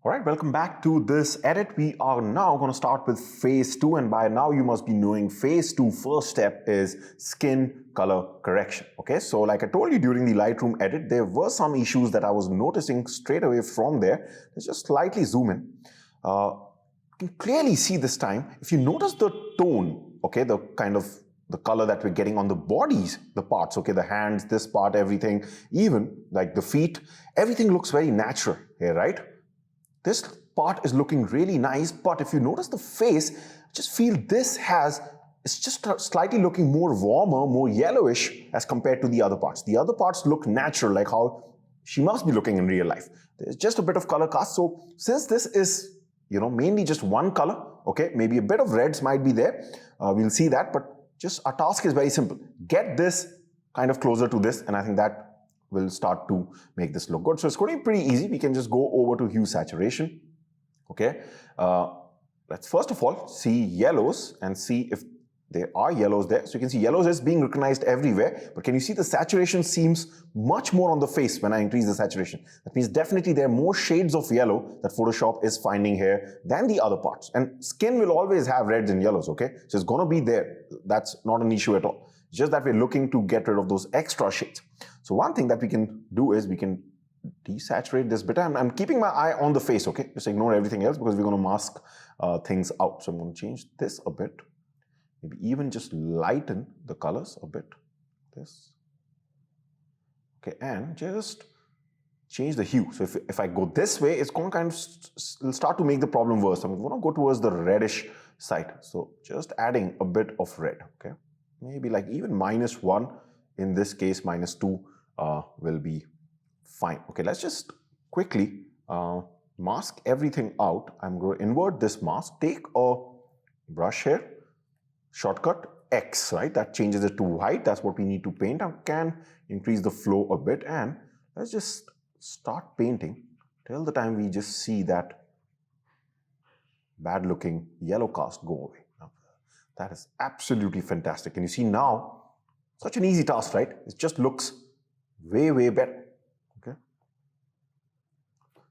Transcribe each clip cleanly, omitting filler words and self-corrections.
All right, welcome back to this edit. We are now going to start with phase 2, and by now you must be knowing phase 2 first step is skin color correction. Okay, so like I told you during the Lightroom edit, there were some issues that I was noticing straight away from there. Let's just slightly zoom in. You can clearly see this time, if you notice the tone, okay, the kind of the color that we're getting on the bodies, the parts, okay, the hands, this part, everything, even like the feet, everything looks very natural here, right? This part is looking really nice, but if you notice the face, I just feel it's just slightly looking more warmer, more yellowish as compared to the other parts. The other parts look natural, like how she must be looking in real life. There's just a bit of color cast. So since this is, mainly just one color, okay, maybe a bit of reds might be there. We'll see that, but just our task is very simple. Get this kind of closer to this, and I think that will start to make this look good. So it's going to be pretty easy. We can just go over to hue saturation. Okay, let's first of all see yellows and see if there are yellows there. So you can see yellows is being recognized everywhere, but can you see the saturation seems much more on the face when I increase the saturation? That means definitely there are more shades of yellow that Photoshop is finding here than the other parts. And skin will always have reds and yellows, okay? So it's going to be there. That's not an issue at all. It's just that we're looking to get rid of those extra shades. So one thing that we can do is we can desaturate this bit. I'm keeping my eye on the face, okay? Just ignore everything else because we're going to mask things out. So I'm going to change this a bit. Maybe even just lighten the colors a bit. This. Okay, and just change the hue. So if I go this way, it's going to kind of start to make the problem worse. I'm going to go towards the reddish side. So just adding a bit of red, okay? Maybe like even -1, in this case -2 will be fine. Okay, let's just quickly mask everything out. I'm going to invert this mask, take a brush here, shortcut X, right? That changes it to white. That's what we need to paint. I can increase the flow a bit, and let's just start painting till the time we just see that bad looking yellow cast go away. That is absolutely fantastic. And you see now, such an easy task, right? It just looks way, way better. Okay.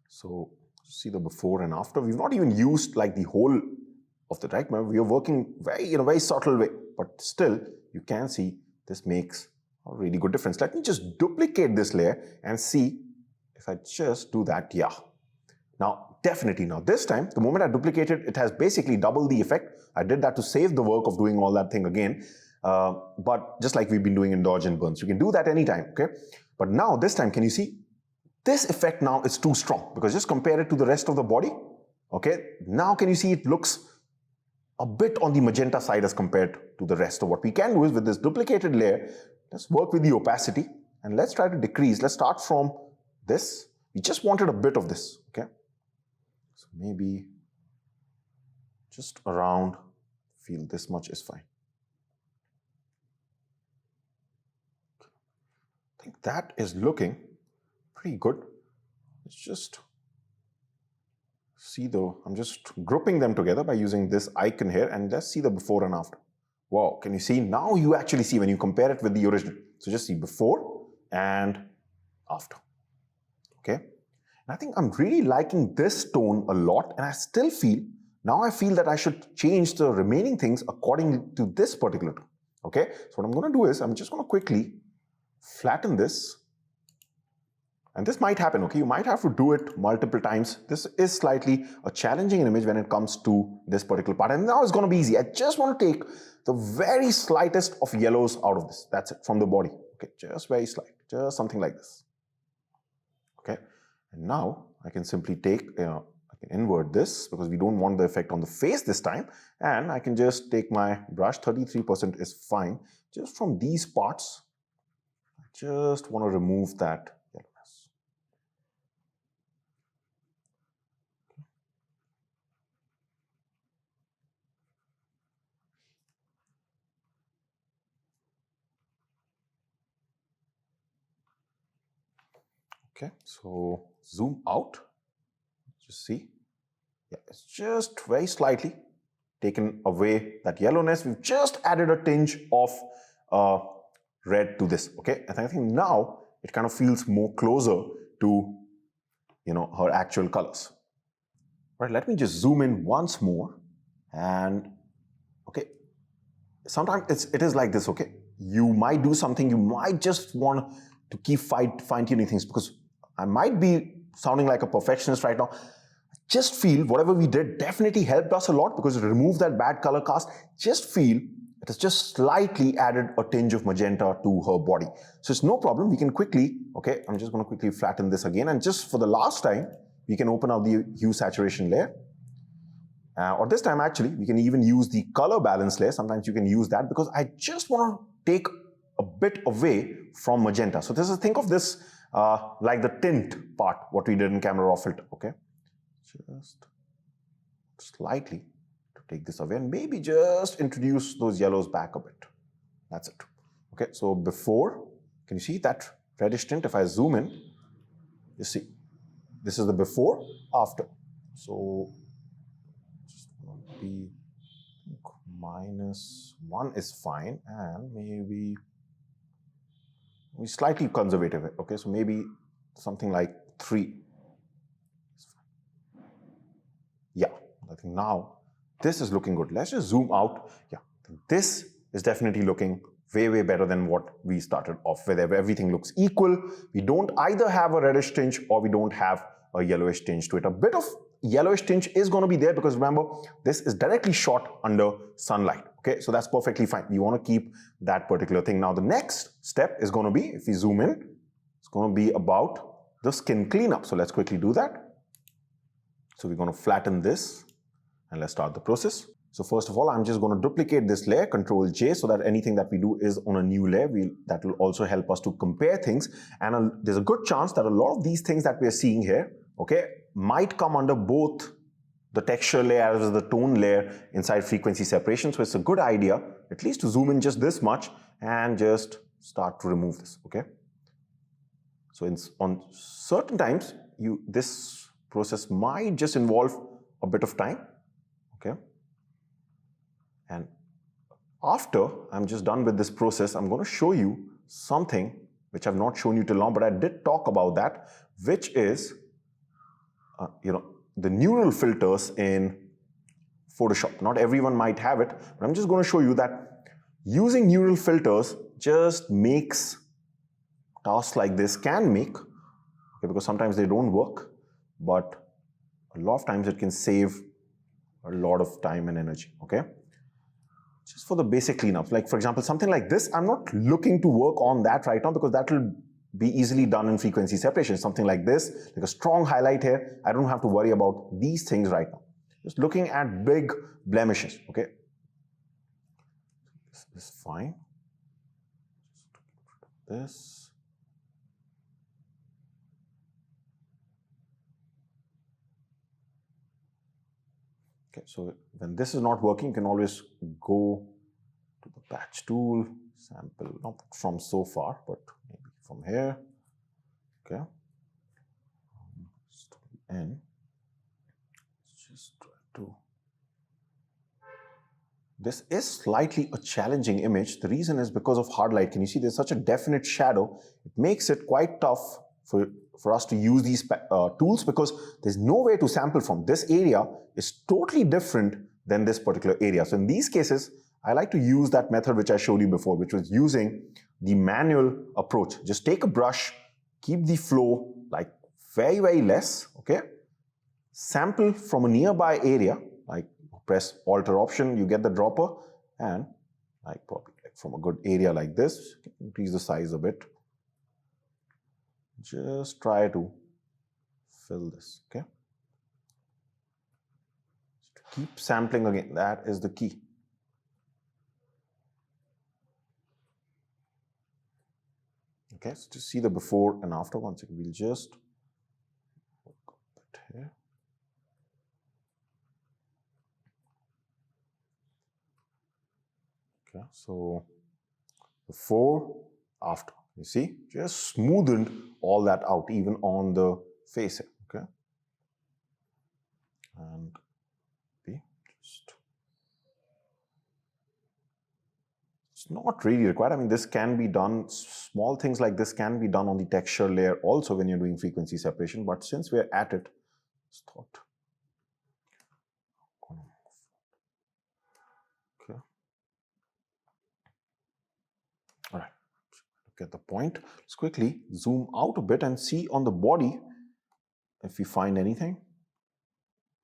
So see the before and after. We've not even used like the whole of the right. We are working very in a very subtle way, but still you can see this makes a really good difference. Let me just duplicate this layer and see if I just do that. Yeah. Now, definitely now this time, the moment I duplicate it, it has basically double the effect. I did that to save the work of doing all that thing again. But just like we've been doing in dodge and burns, you can do that anytime, okay? But now this time, can you see? This effect now is too strong because just compare it to the rest of the body, okay? Now can you see it looks a bit on the magenta side as compared to the rest. So what we can do is with this duplicated layer, let's work with the opacity and let's try to decrease. Let's start from this. We just wanted a bit of this, okay? So maybe just around, feel this much is fine. I think that is looking pretty good. Let's just see I'm just grouping them together by using this icon here, and let's see the before and after. Wow, can you see? Now you actually see when you compare it with the original. So just see before and after, okay? I think I'm really liking this tone a lot, and I still feel, now I feel that I should change the remaining things according to this particular tone, okay? So what I'm going to do is, I'm just going to quickly flatten this, and this might happen, okay? You might have to do it multiple times. This is slightly a challenging image when it comes to this particular part, and now it's going to be easy. I just want to take the very slightest of yellows out of this. That's it, from the body, okay? Just very slight, just something like this, okay? And now I can simply take, I can invert this because we don't want the effect on the face this time. And I can just take my brush, 33% is fine. Just from these parts, I just want to remove that yellowness. Okay, so zoom out, just see, yeah, it's just very slightly taken away that yellowness. We've just added a tinge of red to this, okay? And I think now it kind of feels more closer to, her actual colors. Right, let me just zoom in once more. And okay, sometimes it is like this, okay? You might do something, you might just want to keep fine-tuning things, because I might be sounding like a perfectionist right now. Just feel whatever we did definitely helped us a lot, because it removed that bad color cast. Just feel it has just slightly added a tinge of magenta to her body. So it's no problem. We can quickly, okay, I'm just going to quickly flatten this again. And just for the last time, we can open up the hue saturation layer. Or this time, actually, we can even use the color balance layer. Sometimes you can use that, because I just want to take a bit away from magenta. So this is, think of this like the tint part, what we did in camera raw filter, okay? Just slightly to take this away, and maybe just introduce those yellows back a bit. That's it. Okay, so before, can you see that reddish tint? If I zoom in, you see, this is the before, after. So just be -1 is fine, and maybe we slightly conservative it. Okay, so maybe something like 3. Yeah, I think now this is looking good. Let's just zoom out. Yeah, this is definitely looking way better than what we started off with. Everything looks equal. We don't either have a reddish tinge or we don't have a yellowish tinge to it. A bit of yellowish tinge is going to be there, because remember, this is directly shot under sunlight. Okay, so that's perfectly fine. We want to keep that particular thing. Now the next step is going to be, if we zoom in, it's going to be about the skin cleanup. So let's quickly do that. So we're going to flatten this, and let's start the process. So first of all, I'm just going to duplicate this layer, Control J, so that anything that we do is on a new layer. That will also help us to compare things. And there's a good chance that a lot of these things that we are seeing here, okay, might come under both the texture layer as well as the tone layer inside frequency separation. So it's a good idea at least to zoom in just this much and just start to remove this, okay? So on certain times, this process might just involve a bit of time, okay? And after I'm just done with this process, I'm going to show you something which I've not shown you till now, but I did talk about that, which is, the neural filters in Photoshop. Not everyone might have it, but I'm just going to show you that using neural filters just makes tasks like this can make, okay, because sometimes they don't work, but a lot of times it can save a lot of time and energy, okay? Just for the basic cleanups, like for example, something like this, I'm not looking to work on that right now, because that will be easily done in frequency separation. Something like this, like a strong highlight here, I don't have to worry about these things right now. Just looking at big blemishes, okay? This is fine. This. Okay, so when this is not working, you can always go to the patch tool, sample, not from so far, but maybe from here, okay? And just try to. This is slightly a challenging image. The reason is because of hard light. Can you see there's such a definite shadow? It makes it quite tough for us to use these tools, because there's no way to sample from. This area is totally different than this particular area. So in these cases, I like to use that method which I showed you before, which was using the manual approach. Just take a brush, keep the flow like very less, okay? Sample from a nearby area, like press Alt or Option, you get the dropper, and like probably from a good area like this, increase the size a bit. Just try to fill this, okay? Just keep sampling again, that is the key. Okay, so to see the before and after, once again, we'll just work a bit here. Okay, so before, after, you see, just smoothened all that out, even on the face here, okay? And just, it's not really required. I mean, this can be done, small things like this can be done on the texture layer also when you're doing frequency separation, but since we're at it, just thought get the point. Let's quickly zoom out a bit and see on the body if we find anything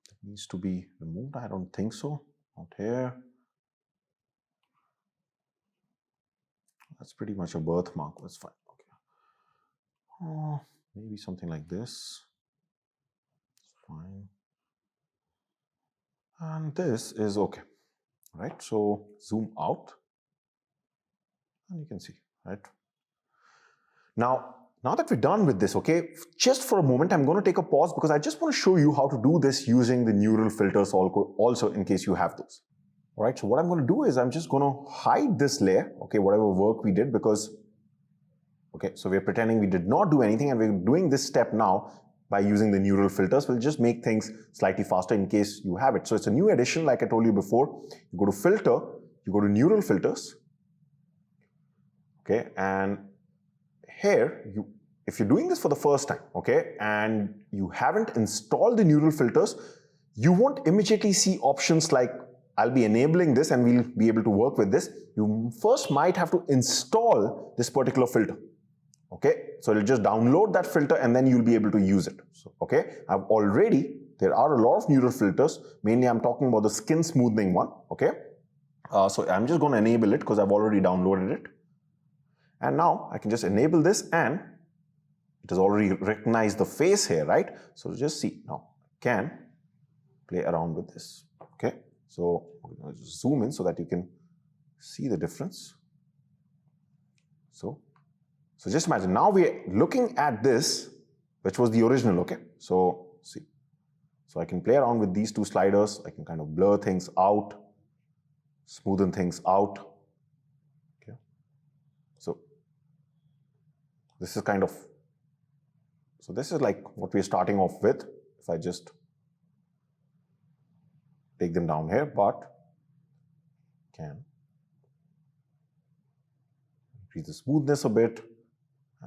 that needs to be removed. I don't think so. Not here. That's pretty much a birthmark. That's fine. Okay. Maybe something like this. It's fine. And this is okay. Right? So zoom out. And you can see, right? Now that we're done with this, okay, just for a moment, I'm going to take a pause because I just want to show you how to do this using the neural filters also in case you have those. All right, so what I'm going to do is I'm just going to hide this layer, okay, whatever work we did, because, okay, so we're pretending we did not do anything and we're doing this step now by using the neural filters. We'll just make things slightly faster in case you have it. So it's a new addition, like I told you before. You go to filter, you go to neural filters, okay, and here, if you're doing this for the first time, okay, and you haven't installed the neural filters, you won't immediately see options like I'll be enabling this and we'll be able to work with this. You first might have to install this particular filter. Okay, so you'll just download that filter and then you'll be able to use it. So, okay, there are a lot of neural filters. Mainly I'm talking about the skin smoothing one. Okay, so I'm just going to enable it because I've already downloaded it. And now I can just enable this and it has already recognized the face here, right? So just see now, I can play around with this. Okay, so I'll just zoom in so that you can see the difference. So just imagine now we're looking at this, which was the original. Okay, so see, so I can play around with these two sliders. I can kind of blur things out, smoothen things out. Okay, so this is kind of, so this is like what we're starting off with. If I just take them down here, but can increase the smoothness a bit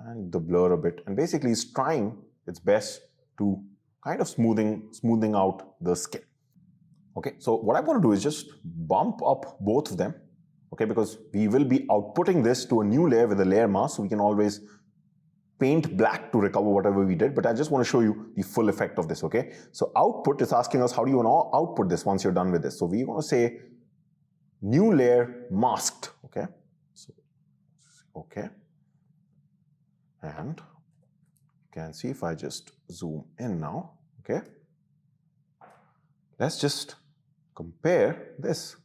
and the blur a bit, and basically it's trying its best to kind of smoothing out the skin. Okay, so what I'm going to do is just bump up both of them, okay, because we will be outputting this to a new layer with a layer mask, so we can always paint black to recover whatever we did, but I just want to show you the full effect of this. Okay, so output is asking us how do you want to output this once you're done with this. So we're going to say new layer masked. Okay, so okay, and you can see if I just zoom in now. Okay, let's just compare this.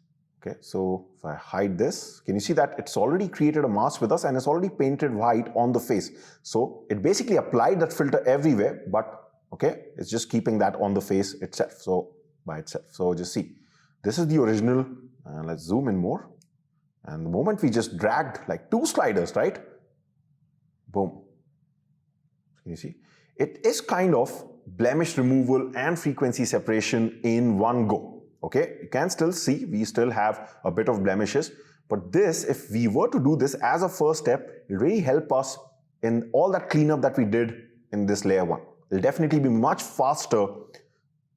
Okay, so if I hide this, can you see that it's already created a mask with us and it's already painted white on the face. So it basically applied that filter everywhere, but okay, it's just keeping that on the face itself, so by itself. So just see, this is the original, and let's zoom in more. And the moment we just dragged like two sliders, right? Boom. Can you see? It is kind of blemish removal and frequency separation in one go. Okay, you can still see, we still have a bit of blemishes, but this, if we were to do this as a first step, it really help us in all that cleanup that we did in this layer one. It'll definitely be much faster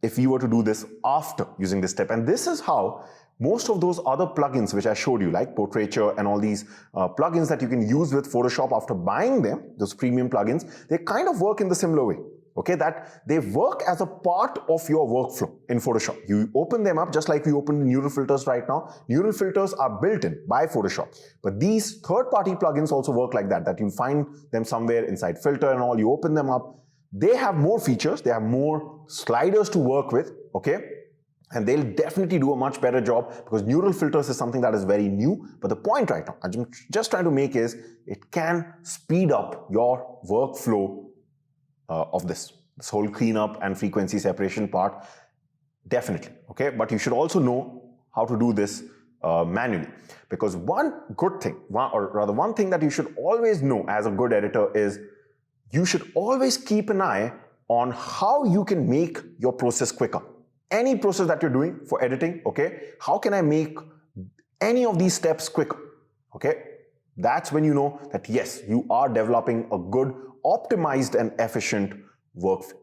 if we were to do this after using this step. And this is how most of those other plugins which I showed you, like Portraiture and all these plugins that you can use with Photoshop after buying them, those premium plugins, they kind of work in the similar way. Okay, that they work as a part of your workflow in Photoshop. You open them up just like we open the neural filters right now. Neural filters are built in by Photoshop. But these third-party plugins also work like that, that you find them somewhere inside filter and all, you open them up. They have more features, they have more sliders to work with, okay? And they'll definitely do a much better job because neural filters is something that is very new. But the point right now, I'm just trying to make is it can speed up your workflow of this whole cleanup and frequency separation part, definitely, okay? But you should also know how to do this manually, because one good thing, one thing that you should always know as a good editor is you should always keep an eye on how you can make your process quicker. Any process that you're doing for editing, okay, how can I make any of these steps quicker, okay? That's when you know that yes, you are developing a good, optimized and efficient workflow.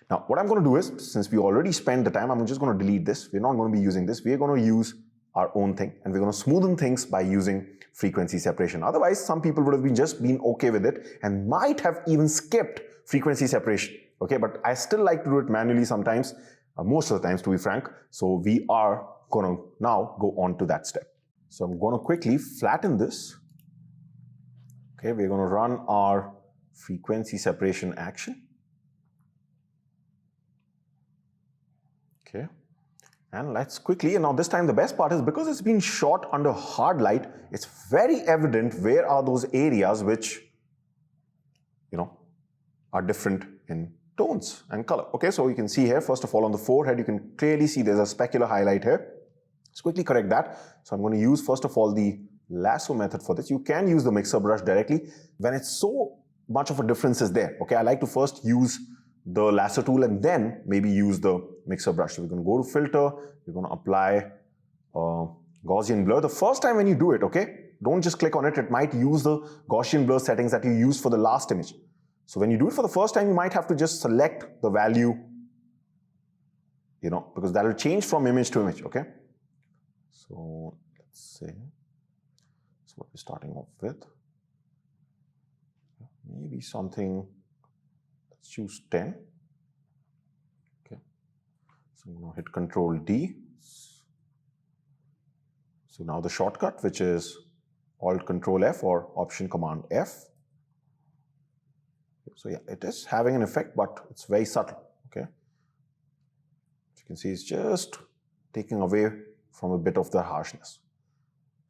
Now, what I'm going to do is, since we already spent the time, I'm just going to delete this. We're not going to be using this. We're going to use our own thing, and we're going to smoothen things by using frequency separation. Otherwise, some people would have been okay with it and might have even skipped frequency separation. Okay, but I still like to do it manually sometimes, most of the times, to be frank. So we are going to now go on to that step. So I'm going to quickly flatten this. Okay, we're going to run our frequency separation action. Okay, and let's quickly, and now this time the best part is because it's been shot under hard light, it's very evident where are those areas which, are different in tones and color. Okay, so you can see here, first of all, on the forehead, you can clearly see there's a specular highlight here. Let's quickly correct that. So I'm going to use, first of all, the lasso method for this. You can use the mixer brush directly when it's so much of a difference is there. Okay, I like to first use the lasso tool and then maybe use the mixer brush. So we're going to go to filter, we're going to apply Gaussian blur. The first time when you do it, okay, don't just click on it. It might use the Gaussian blur settings that you used for the last image. So when you do it for the first time, you might have to just select the value, because that will change from image to image, okay? So let's say, that's what we're starting off with. Maybe something, let's choose 10. Okay. So I'm going to hit Control D. So now the shortcut, which is Alt Control F or Option Command F. So yeah, it is having an effect, but it's very subtle, okay? As you can see, it's just taking away from a bit of the harshness.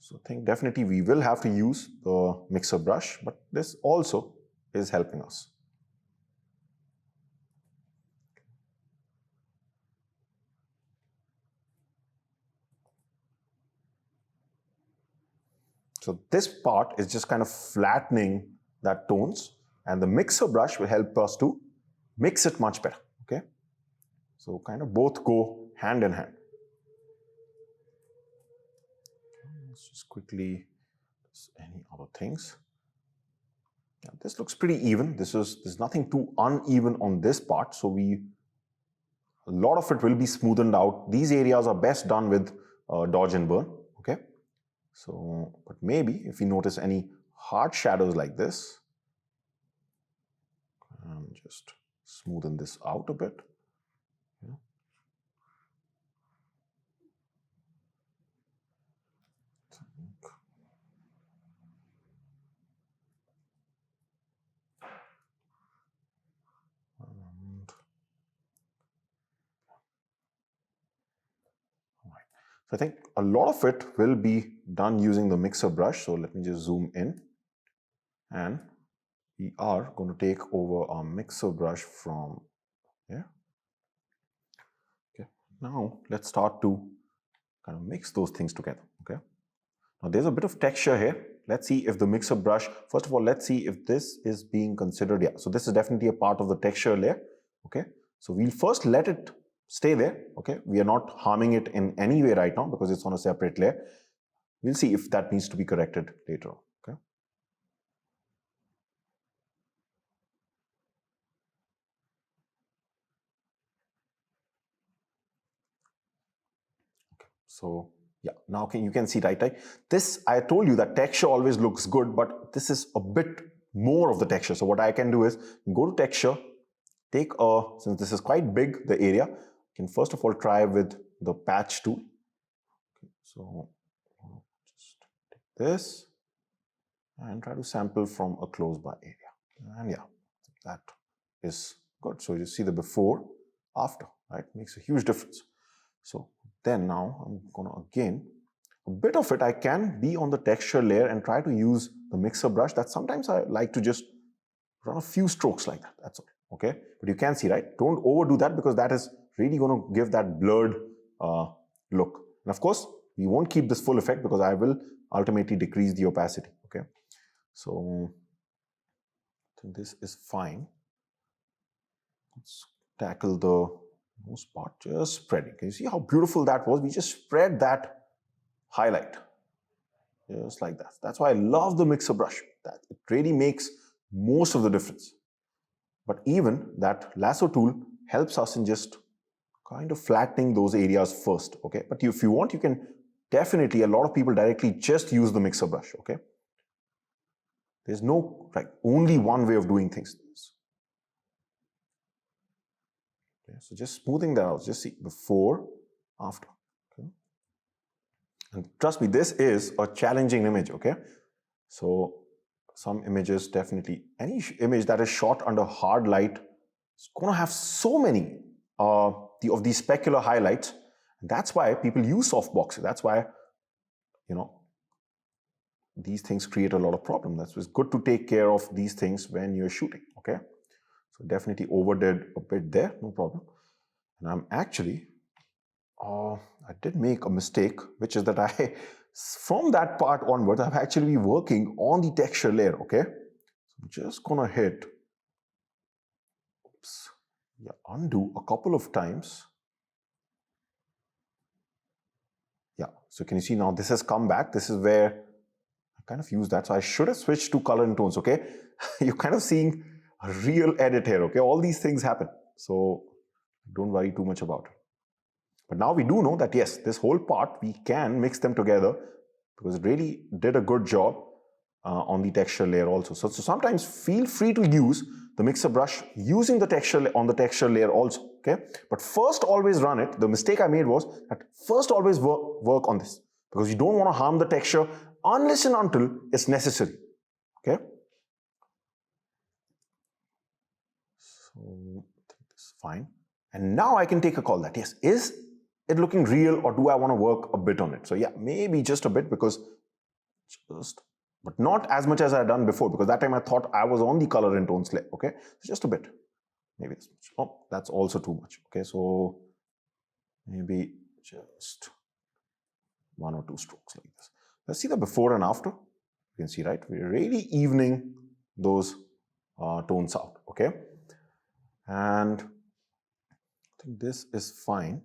So I think definitely we will have to use the mixer brush, but this also is helping us. So this part is just kind of flattening that tones, and the mixer brush will help us to mix it much better, okay? So kind of both go hand in hand. Let's just quickly, any other things? Yeah, this looks pretty even. There's nothing too uneven on this part, so a lot of it will be smoothened out. These areas are best done with dodge and burn, okay? So, but maybe if you notice any hard shadows like this, just smoothen this out a bit. Yeah. So I think a lot of it will be done using the mixer brush. So let me just zoom in, and we are going to take over our mixer brush from here. Okay, now let's start to kind of mix those things together. Okay, now there's a bit of texture here. Let's see if the mixer brush, first of all, let's see if this is being considered. Yeah, so this is definitely a part of the texture layer. Okay, so we'll first let it stay there. Okay, we are not harming it in any way right now because it's on a separate layer. We'll see if that needs to be corrected later on. Okay. So yeah, now you can see right? This, I told you that texture always looks good, but this is a bit more of the texture. So what I can do is go to texture, take since this is quite big, the area, I can first of all try with the patch tool. Okay, so just take this and try to sample from a close by area. And yeah, that is good. So you see the before, after, right? Makes a huge difference. So then now I'm going to again, a bit of it I can be on the texture layer and try to use the mixer brush. That sometimes I like to just run a few strokes like that. That's all. Okay, but you can see, right? Don't overdo that because that is really going to give that blurred look. And of course, we won't keep this full effect because I will ultimately decrease the opacity. Okay, so I think this is fine. Let's tackle the most part, just spreading. Can you see how beautiful that was? We just spread that highlight just like that. That's why I love the mixer brush. That it really makes most of the difference. But even that lasso tool helps us in just kind of flattening those areas first. Okay, but if you want, you can definitely a lot of people directly just use the mixer brush, okay? There's no only one way of doing things. Okay, so just smoothing that out, just see before, after. Okay? And trust me, this is a challenging image, okay? So some images definitely, any image that is shot under hard light is going to have so many of these specular highlights. That's why people use softboxes. That's why, these things create a lot of problems. That's why it's good to take care of these things when you're shooting, okay? So definitely overdid a bit there, no problem. And I'm actually, I did make a mistake, which is that from that part onwards, I've actually been working on the texture layer, okay? So I'm just gonna hit, undo a couple of times. Yeah, so can you see now this has come back? This is where I kind of use that. So I should have switched to color and tones, okay? You're kind of seeing a real edit here, okay? All these things happen. So don't worry too much about it. But now we do know that yes, this whole part, we can mix them together because it really did a good job on the texture layer also. So sometimes feel free to use the mixer brush using the texture on the texture layer also, okay? But first always run it. The mistake I made was that first always work on this because you don't want to harm the texture unless and until it's necessary, okay? So I think this is fine. And now I can take a call that yes, is it looking real or do I want to work a bit on it? So yeah, maybe just a bit because but not as much as I had done before because that time I thought I was on the color and tones layer, okay? So just a bit, maybe this much. Oh, that's also too much, okay? So maybe just 1 or 2 strokes like this. Let's see the before and after. You can see, right? We're really evening those tones out, okay? And I think this is fine.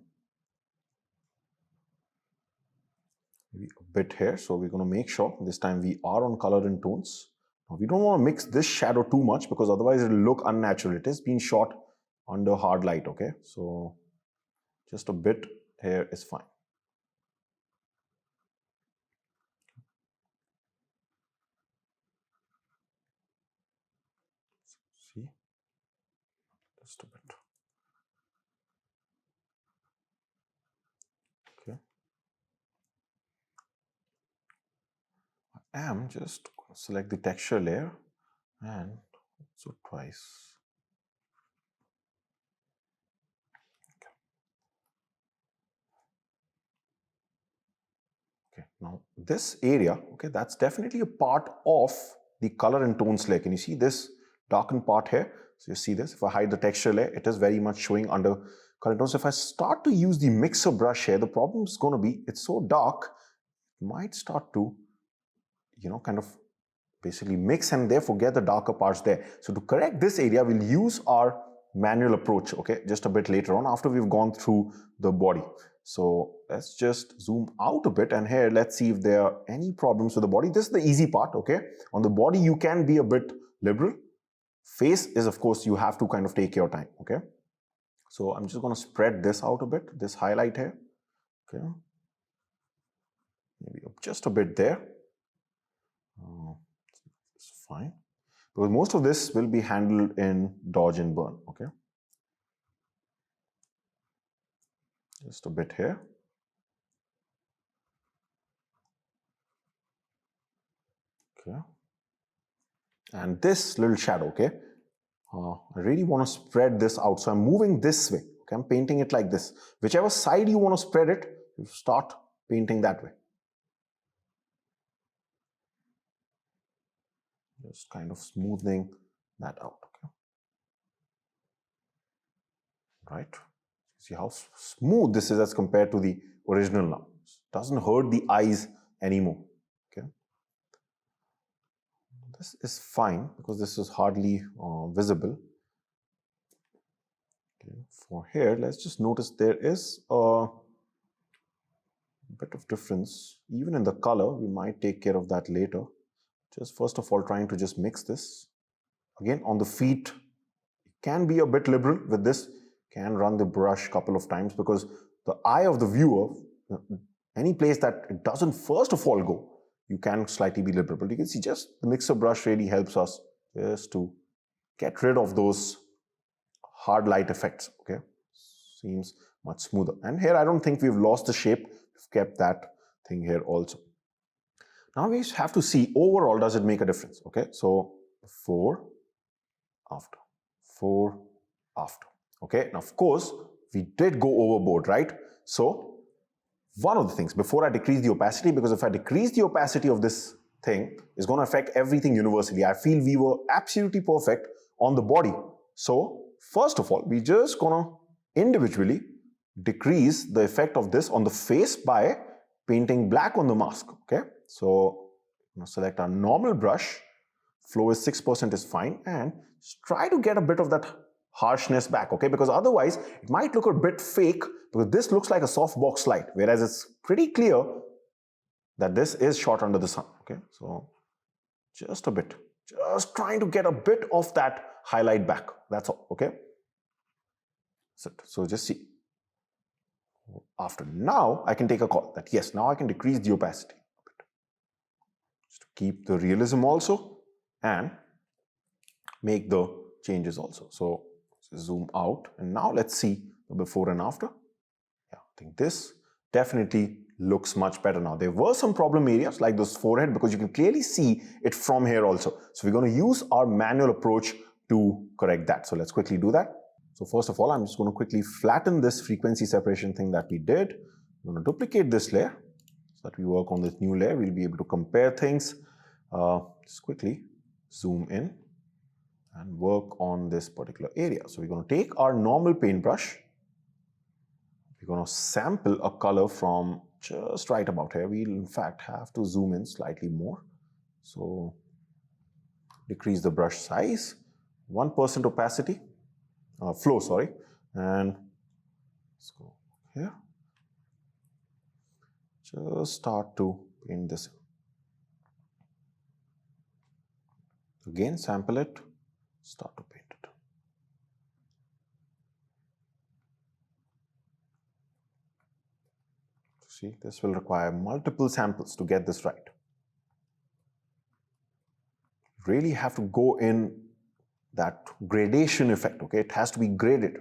Maybe a bit here. So we're going to make sure this time we are on color and tones. Now we don't want to mix this shadow too much because otherwise it'll look unnatural. It is being shot under hard light, okay? So just a bit here is fine. See? Just a bit. Okay. I am just going to select the texture layer and so twice. Okay, now this area, okay, that's definitely a part of the color and tones layer. Can you see this darkened part here? So you see this, if I hide the texture layer, it is very much showing under color and tones. If I start to use the mixer brush here, the problem is going to be, it's so dark, it might start to, kind of basically mix and therefore get the darker parts there. So to correct this area, we'll use our manual approach, okay, just a bit later on after we've gone through the body. So let's just zoom out a bit and here let's see if there are any problems with the body. This is the easy part, okay? On the body you can be a bit liberal. Face is, of course, you have to kind of take your time, okay? So I'm just going to spread this out a bit, this highlight here, okay? Maybe just a bit there. It's fine. Because most of this will be handled in dodge and burn, okay? Just a bit here. Okay. And this little shadow, okay? I really want to spread this out. So I'm moving this way, okay? I'm painting it like this. Whichever side you want to spread it, you start painting that way. Just kind of smoothing that out, okay? Right? See how smooth this is as compared to the original now. It doesn't hurt the eyes anymore, okay? This is fine because this is hardly visible. Okay. For here, let's just notice there is a bit of difference. Even in the color, we might take care of that later. Just first of all, trying to just mix this. Again, on the feet, you can be a bit liberal with this. Can run the brush a couple of times because the eye of the viewer any place that it doesn't first of all go, you can slightly be liberal. But you can see just the mixer brush really helps us just to get rid of those hard light effects, okay? Seems much smoother. And here I don't think we've lost the shape. We've kept that thing here also. Now we have to see overall, does it make a difference, okay? So before, after, before, after, okay? Now of course, we did go overboard, right? So one of the things, before I decrease the opacity, because if I decrease the opacity of this thing, it's going to affect everything universally. I feel we were absolutely perfect on the body. So first of all, we're just going to individually decrease the effect of this on the face by painting black on the mask, okay? So I'm going to select our normal brush, flow is 6% is fine, and just try to get a bit of that harshness back, okay? Because otherwise it might look a bit fake, because this looks like a softbox light, whereas it's pretty clear that this is shot under the sun, okay? So just a bit, just trying to get a bit of that highlight back, that's all, okay? So just see. After now, I can take a call that yes, now I can decrease the opacity a bit. Just to keep the realism also and make the changes also. So zoom out, and now let's see the before and after. Yeah, I think this definitely looks much better now. There were some problem areas like this forehead, because you can clearly see it from here also. So we're going to use our manual approach to correct that. So let's quickly do that. So first of all, I'm just going to quickly flatten this frequency separation thing that we did. I'm going to duplicate this layer so that we work on this new layer. We'll be able to compare things. Just quickly zoom in and work on this particular area. So we're going to take our normal paintbrush. We're going to sample a color from just right about here. We'll in fact have to zoom in slightly more. So decrease the brush size, 1% opacity, flow, sorry, and let's go here. Just start to paint this. Again, sample it, start to paint it. See, this will require multiple samples to get this right. Really have to go in that gradation effect, okay? It has to be graded.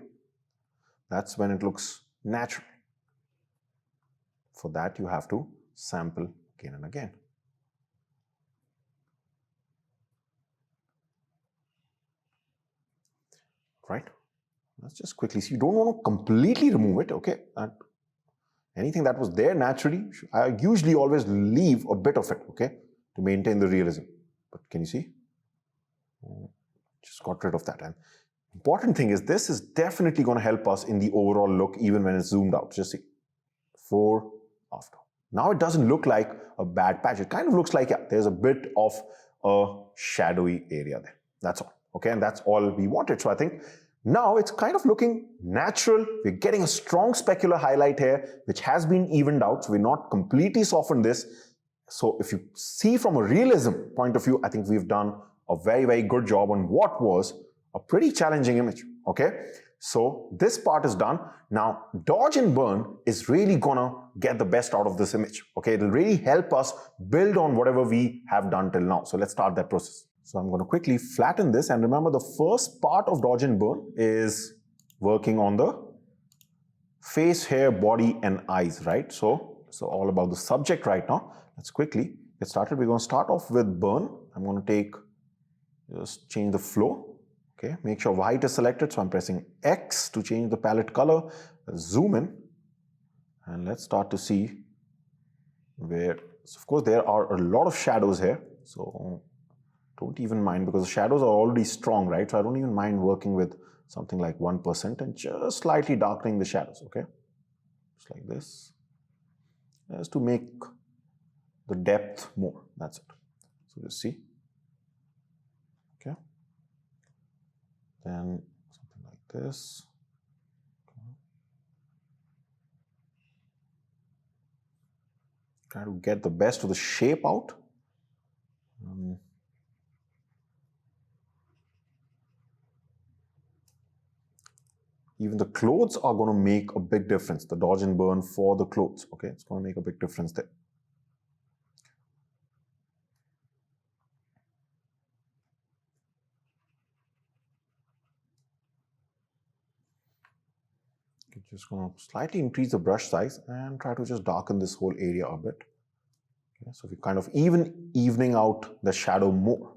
That's when it looks natural. For that, you have to sample again and again. Right? Let's just quickly see. You don't want to completely remove it, okay? Anything that was there naturally, I usually always leave a bit of it, okay? To maintain the realism. But can you see? Just got rid of that. And important thing is, this is definitely going to help us in the overall look, even when it's zoomed out. Just see. Before, after. Now it doesn't look like a bad patch. It kind of looks like, yeah, there's a bit of a shadowy area there. That's all. Okay, and that's all we wanted. So I think now it's kind of looking natural. We're getting a strong specular highlight here, which has been evened out. So we're not completely softened this. So if you see from a realism point of view, I think we've done a very, very good job on what was a pretty challenging image, okay? So this part is done. Now, dodge and burn is really gonna get the best out of this image, okay? It'll really help us build on whatever we have done till now. So let's start that process. So I'm gonna quickly flatten this, and remember the first part of dodge and burn is working on the face, hair, body, and eyes, right? So all about the subject right now. Let's quickly get started. We're gonna start off with burn. I'm gonna just change the flow. Okay, make sure white is selected. So I'm pressing X to change the palette color. Zoom in, and let's start to see where. So of course, there are a lot of shadows here. So don't even mind, because the shadows are already strong, right? So I don't even mind working with something like 1% and just slightly darkening the shadows. Okay, just like this, just to make the depth more. That's it. So just see. Okay. Then something like this. Try to get the best of the shape out. even the clothes are going to make a big difference. The dodge and burn for the clothes, okay? It's going to make a big difference there. You're just going to slightly increase the brush size and try to just darken this whole area a bit. Okay, so we're kind of evening out the shadow more.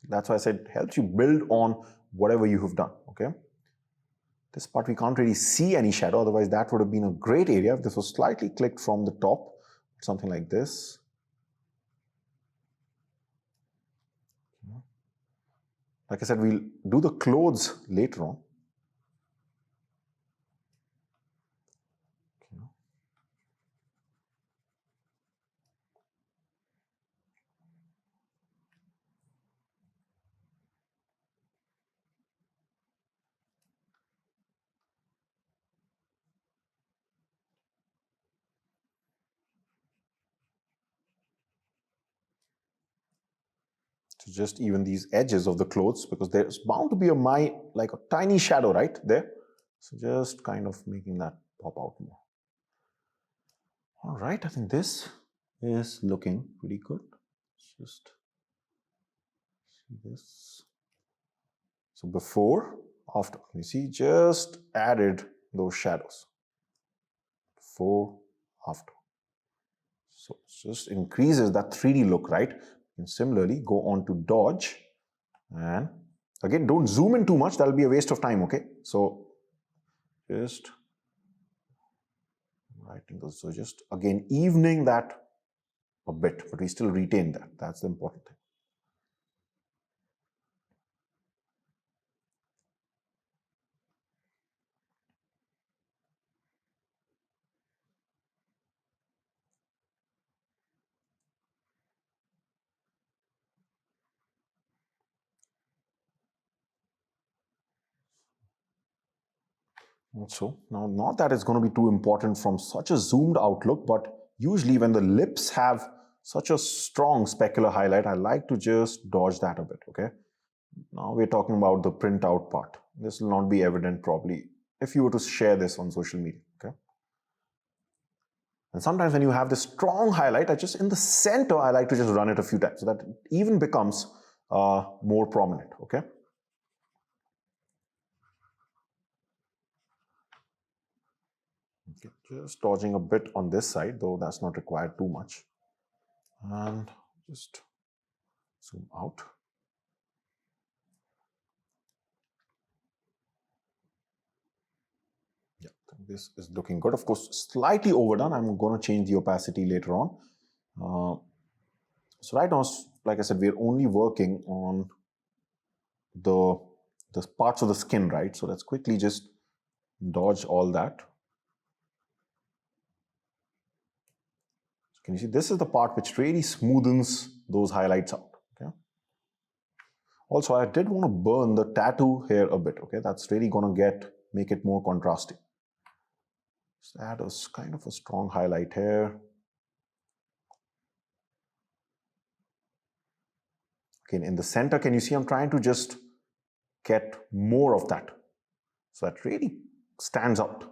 That's why I said it helps you build on whatever you have done, okay? This part we can't really see any shadow, otherwise that would have been a great area if this was slightly clicked from the top, something like this. Like I said, we'll do the clothes later on. To just even these edges of the clothes, because there's bound to be like a tiny shadow right there. So just kind of making that pop out more. All right, I think this is looking pretty good. Just see this. So before, after, you see, just added those shadows. Before, after. So it just increases that 3D look, right? And similarly, go on to dodge, and again, don't zoom in too much. That'll be a waste of time, okay? So just writing those. So just again, evening that a bit, but we still retain that. That's the important thing. Also, now not that it's going to be too important from such a zoomed out look, but usually when the lips have such a strong specular highlight, I like to just dodge that a bit, okay? Now we're talking about the printout part. This will not be evident probably if you were to share this on social media, okay? And sometimes when you have this strong highlight, in the center, I like to just run it a few times so that it even becomes more prominent, okay? Okay, just dodging a bit on this side, though that's not required too much. And just zoom out. Yeah, this is looking good. Of course, slightly overdone. I'm going to change the opacity later on. So right now, like I said, we're only working on the parts of the skin, right? So let's quickly just dodge all that. So can you see this is the part which really smoothens those highlights out, okay? Also, I did want to burn the tattoo here a bit, okay? That's really going to make it more contrasting. So add a kind of a strong highlight here. Okay, in the center, can you see I'm trying to just get more of that? So that really stands out.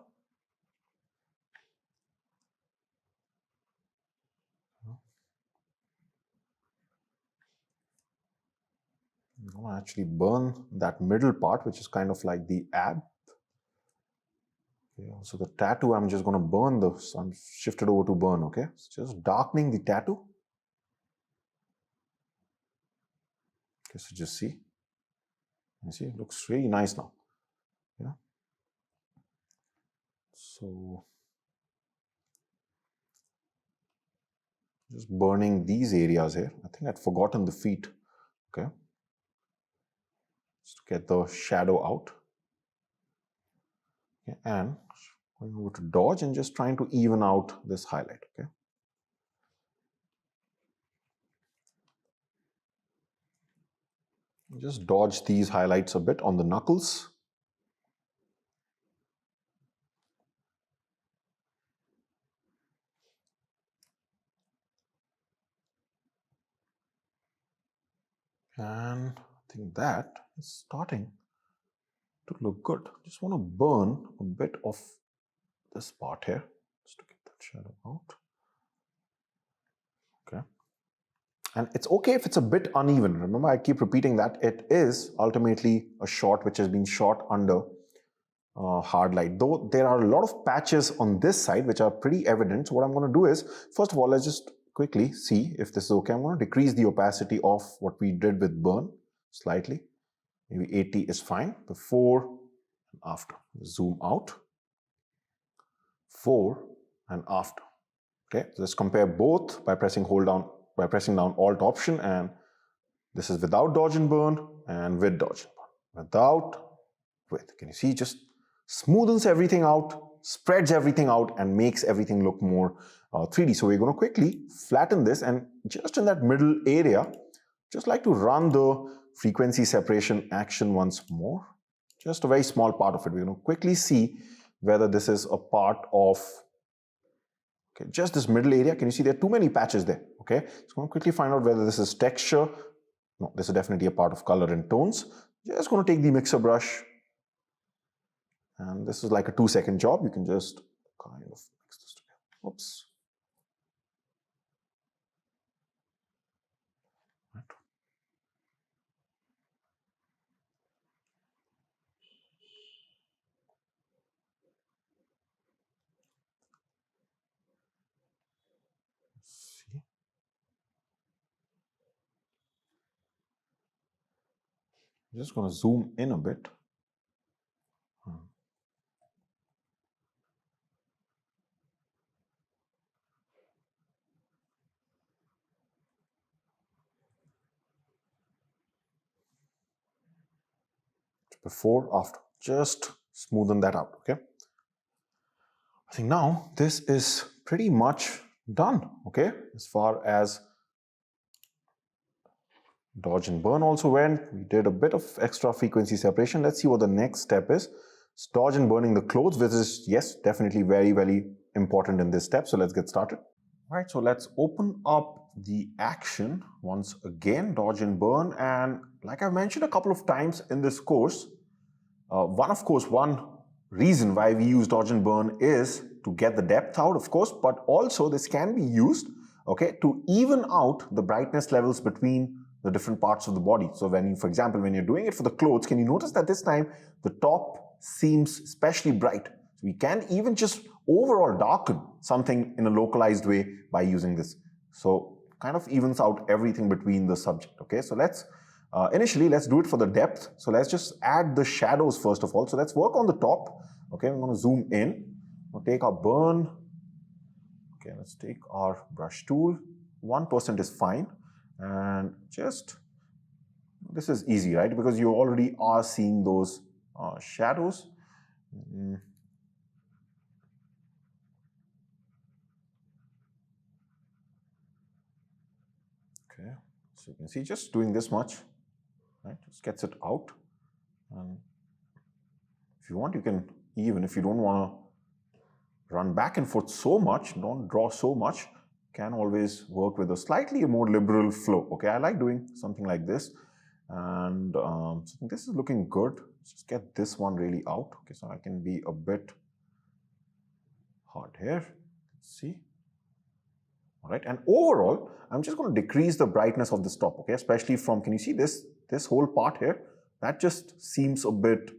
I'm going to actually burn that middle part, which is kind of like the ab. Okay, so the tattoo, I'm just going to burn this. I'm shifted over to burn, okay? It's just darkening the tattoo. Okay, so just see. You see, it looks really nice now. Yeah. So just burning these areas here. I think I'd forgotten the feet. Okay. Just to get the shadow out. Okay. And going over to dodge and just trying to even out this highlight. Okay. Just dodge these highlights a bit on the knuckles. And I think that is starting to look good. Just want to burn a bit of this part here, just to get that shadow out. Okay. And it's okay if it's a bit uneven. Remember, I keep repeating that it is ultimately a shot which has been shot under hard light. Though there are a lot of patches on this side which are pretty evident. So what I'm going to do is, first of all, let's just quickly see if this is okay. I'm going to decrease the opacity of what we did with burn slightly. Maybe 80 is fine. Before and after. Zoom out. Before and after. Okay, so let's compare both by pressing down Alt Option, and this is without dodge and burn and with dodge and burn. Without, with. Can you see? Just smoothens everything out, spreads everything out, and makes everything look more 3D. So we're going to quickly flatten this, and just in that middle area, just like to run the frequency separation action once more. Just a very small part of it. We're going to quickly see whether this is a part of, okay, just this middle area. Can you see there are too many patches there? Okay, so I'm going to quickly find out whether this is texture. No, this is definitely a part of color and tones. Just going to take the mixer brush, and this is like a 2-second job. You can just kind of mix this together. Oops. Right. Let's see. I'm just going to zoom in a bit. Before, after, just smoothen that out. Okay, I think now this is pretty much done. Okay, as far as dodge and burn also went, we did a bit of extra frequency separation. Let's see what the next step is. It's dodge and burning the clothes, which is, yes, definitely very, very important in this step. So let's get started. All right, so let's open up the action once again, dodge and burn. And like I've mentioned a couple of times in this course, one reason why we use dodge and burn is to get the depth out, of course, but also this can be used, okay, to even out the brightness levels between the different parts of the body. So when you, for example, when you're doing it for the clothes, can you notice that this time the top seems especially bright? So we can even just overall darken something in a localized way by using this. So kind of evens out everything between the subject. Okay, so initially let's do it for the depth. So let's just add the shadows first of all. So let's work on the top. Okay, I'm going to zoom in. We'll take our burn. Okay, let's take our brush tool. 1% is fine. And just, this is easy, right? Because you already are seeing those shadows. Okay, so you can see just doing this much, right? Just gets it out. And if you want, you can, even if you don't want to run back and forth so much, don't draw so much, can always work with a slightly more liberal flow. Okay, I like doing something like this. And so this is looking good. Let's just get this one really out. Okay, so I can be a bit hard here. Let's see. All right, and overall, I'm just going to decrease the brightness of this top, okay, especially from, can you see this whole part here? That just seems a bit,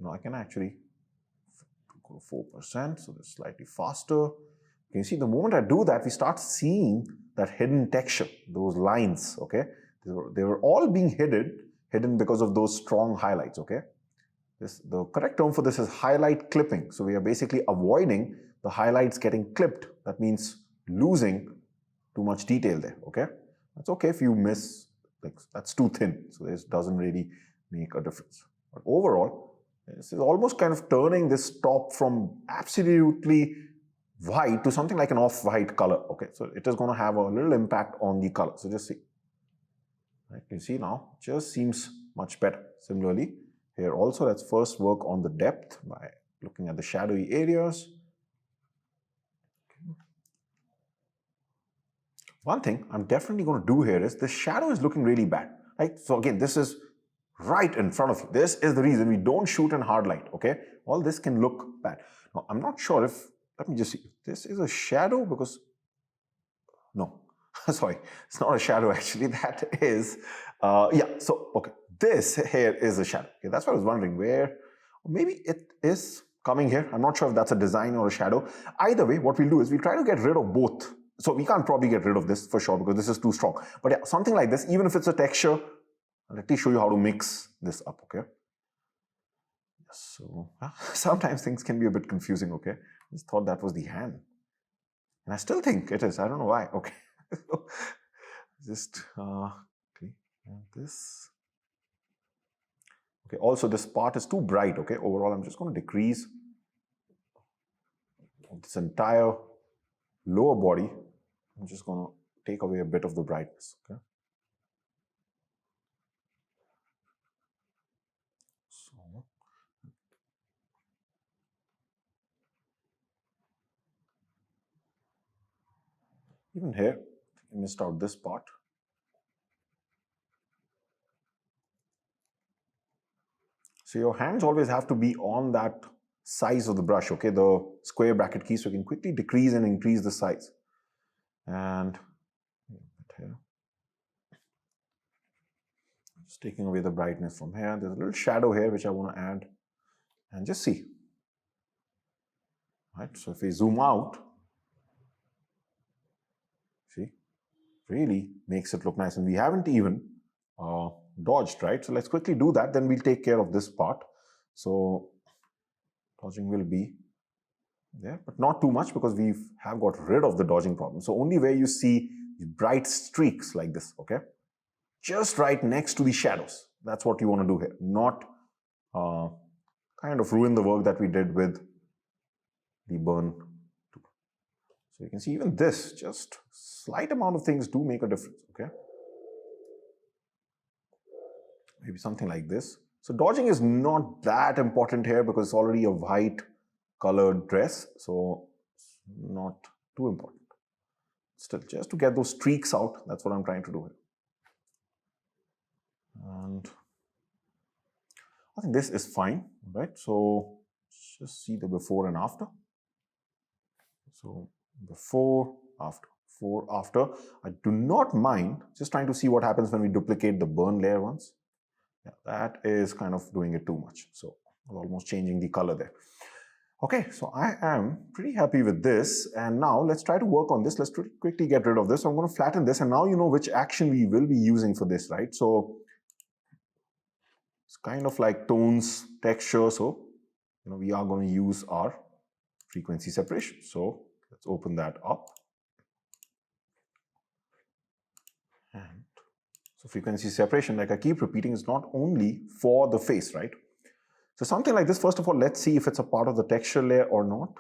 I can actually go 4%, so this is slightly faster. Can you see the moment I do that, we start seeing that hidden texture, those lines, okay? They were all being hidden because of those strong highlights, okay? The correct term for this is highlight clipping. So we are basically avoiding the highlights getting clipped. That means losing too much detail there, okay? That's okay if you miss, like that's too thin. So this doesn't really make a difference. But overall, this is almost kind of turning this top from absolutely white to something like an off-white color, okay? So it is going to have a little impact on the color. So just see. Right, you see now, just seems much better. Similarly, here also, let's first work on the depth by looking at the shadowy areas. Okay. One thing I'm definitely going to do here is the shadow is looking really bad, right? So again, this is right in front of you. This is the reason we don't shoot in hard light, okay? All this can look bad. Now, I'm not sure if, let me just see, this is a shadow because, no, sorry, it's not a shadow actually, that is, yeah, so, okay, this here is a shadow. Okay, that's what I was wondering, where, maybe it is coming here. I'm not sure if that's a design or a shadow. Either way, what we'll do is we'll try to get rid of both. So we can't probably get rid of this for sure because this is too strong. But yeah, something like this, even if it's a texture, let me show you how to mix this up, okay? So sometimes things can be a bit confusing, okay? I just thought that was the hand. And I still think it is. I don't know why. Okay. Just okay, and this. Okay, also this part is too bright, okay? Overall, I'm just going to decrease this entire lower body. I'm just going to take away a bit of the brightness, okay? So, even here, I missed out this part. So your hands always have to be on that size of the brush, okay? The square bracket key, so you can quickly decrease and increase the size. And here. Just taking away the brightness from here. There's a little shadow here which I want to add. And just see. Right, so if we zoom out, see, really makes it look nice. And we haven't even dodged, right? So let's quickly do that. Then we'll take care of this part. So dodging will be there, but not too much because we have got rid of the dodging problem. So only where you see bright streaks like this, okay? Just right next to the shadows. That's what you want to do here. Not kind of ruin the work that we did with the burn tool. So you can see even this, just slight amount of things do make a difference, okay? Maybe something like this. So dodging is not that important here because it's already a white colored dress, so it's not too important. Still, just to get those streaks out, that's what I'm trying to do here. And I think this is fine, right? So just see the before and after. So before, after. I do not mind just trying to see what happens when we duplicate the burn layer once. Yeah, that is kind of doing it too much. So I'm almost changing the color there. Okay, so I am pretty happy with this. And now let's try to work on this. Let's quickly get rid of this. So I'm going to flatten this. And now you know which action we will be using for this, right? So it's kind of like tones, texture. So, you know, we are going to use our frequency separation. So let's open that up. And so frequency separation, like I keep repeating, is not only for the face, right? So something like this, first of all, let's see if it's a part of the texture layer or not.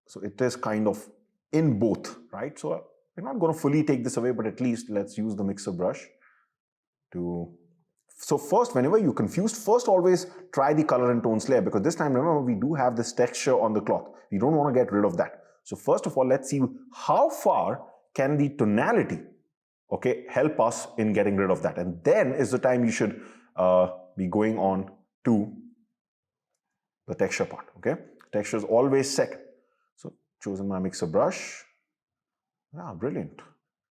So it is kind of in both, right? So we're not going to fully take this away, but at least let's use the mixer brush to... So first, whenever you're confused, first always try the color and tones layer, because this time, remember, we do have this texture on the cloth. We don't want to get rid of that. So first of all, let's see how far can the tonality, okay, help us in getting rid of that. And then is the time you should be going on to the texture part, okay? Texture is always second. So choosing my mixer brush. Yeah, brilliant.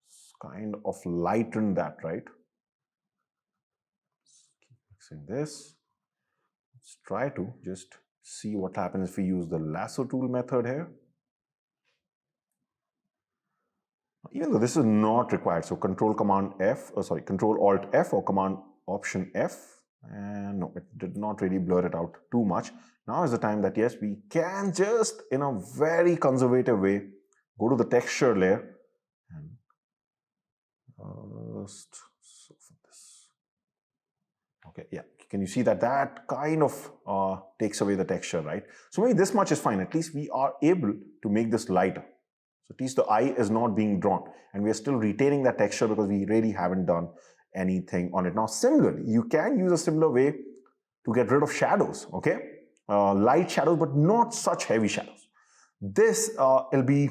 It's kind of lightened that, right? Keep mixing this. Let's try to just see what happens if we use the lasso tool method here. Even though this is not required, so Control Alt F or Command Option F, and no, it did not really blur it out too much. Now is the time that yes, we can just in a very conservative way go to the texture layer and just soften this. Okay, yeah, can you see that that kind of takes away the texture, right? So maybe this much is fine. At least we are able to make this lighter. So at least the eye is not being drawn, and we are still retaining that texture because we really haven't done anything on it. Now, similarly, you can use a similar way to get rid of shadows, okay? Light shadows, but not such heavy shadows. This will be,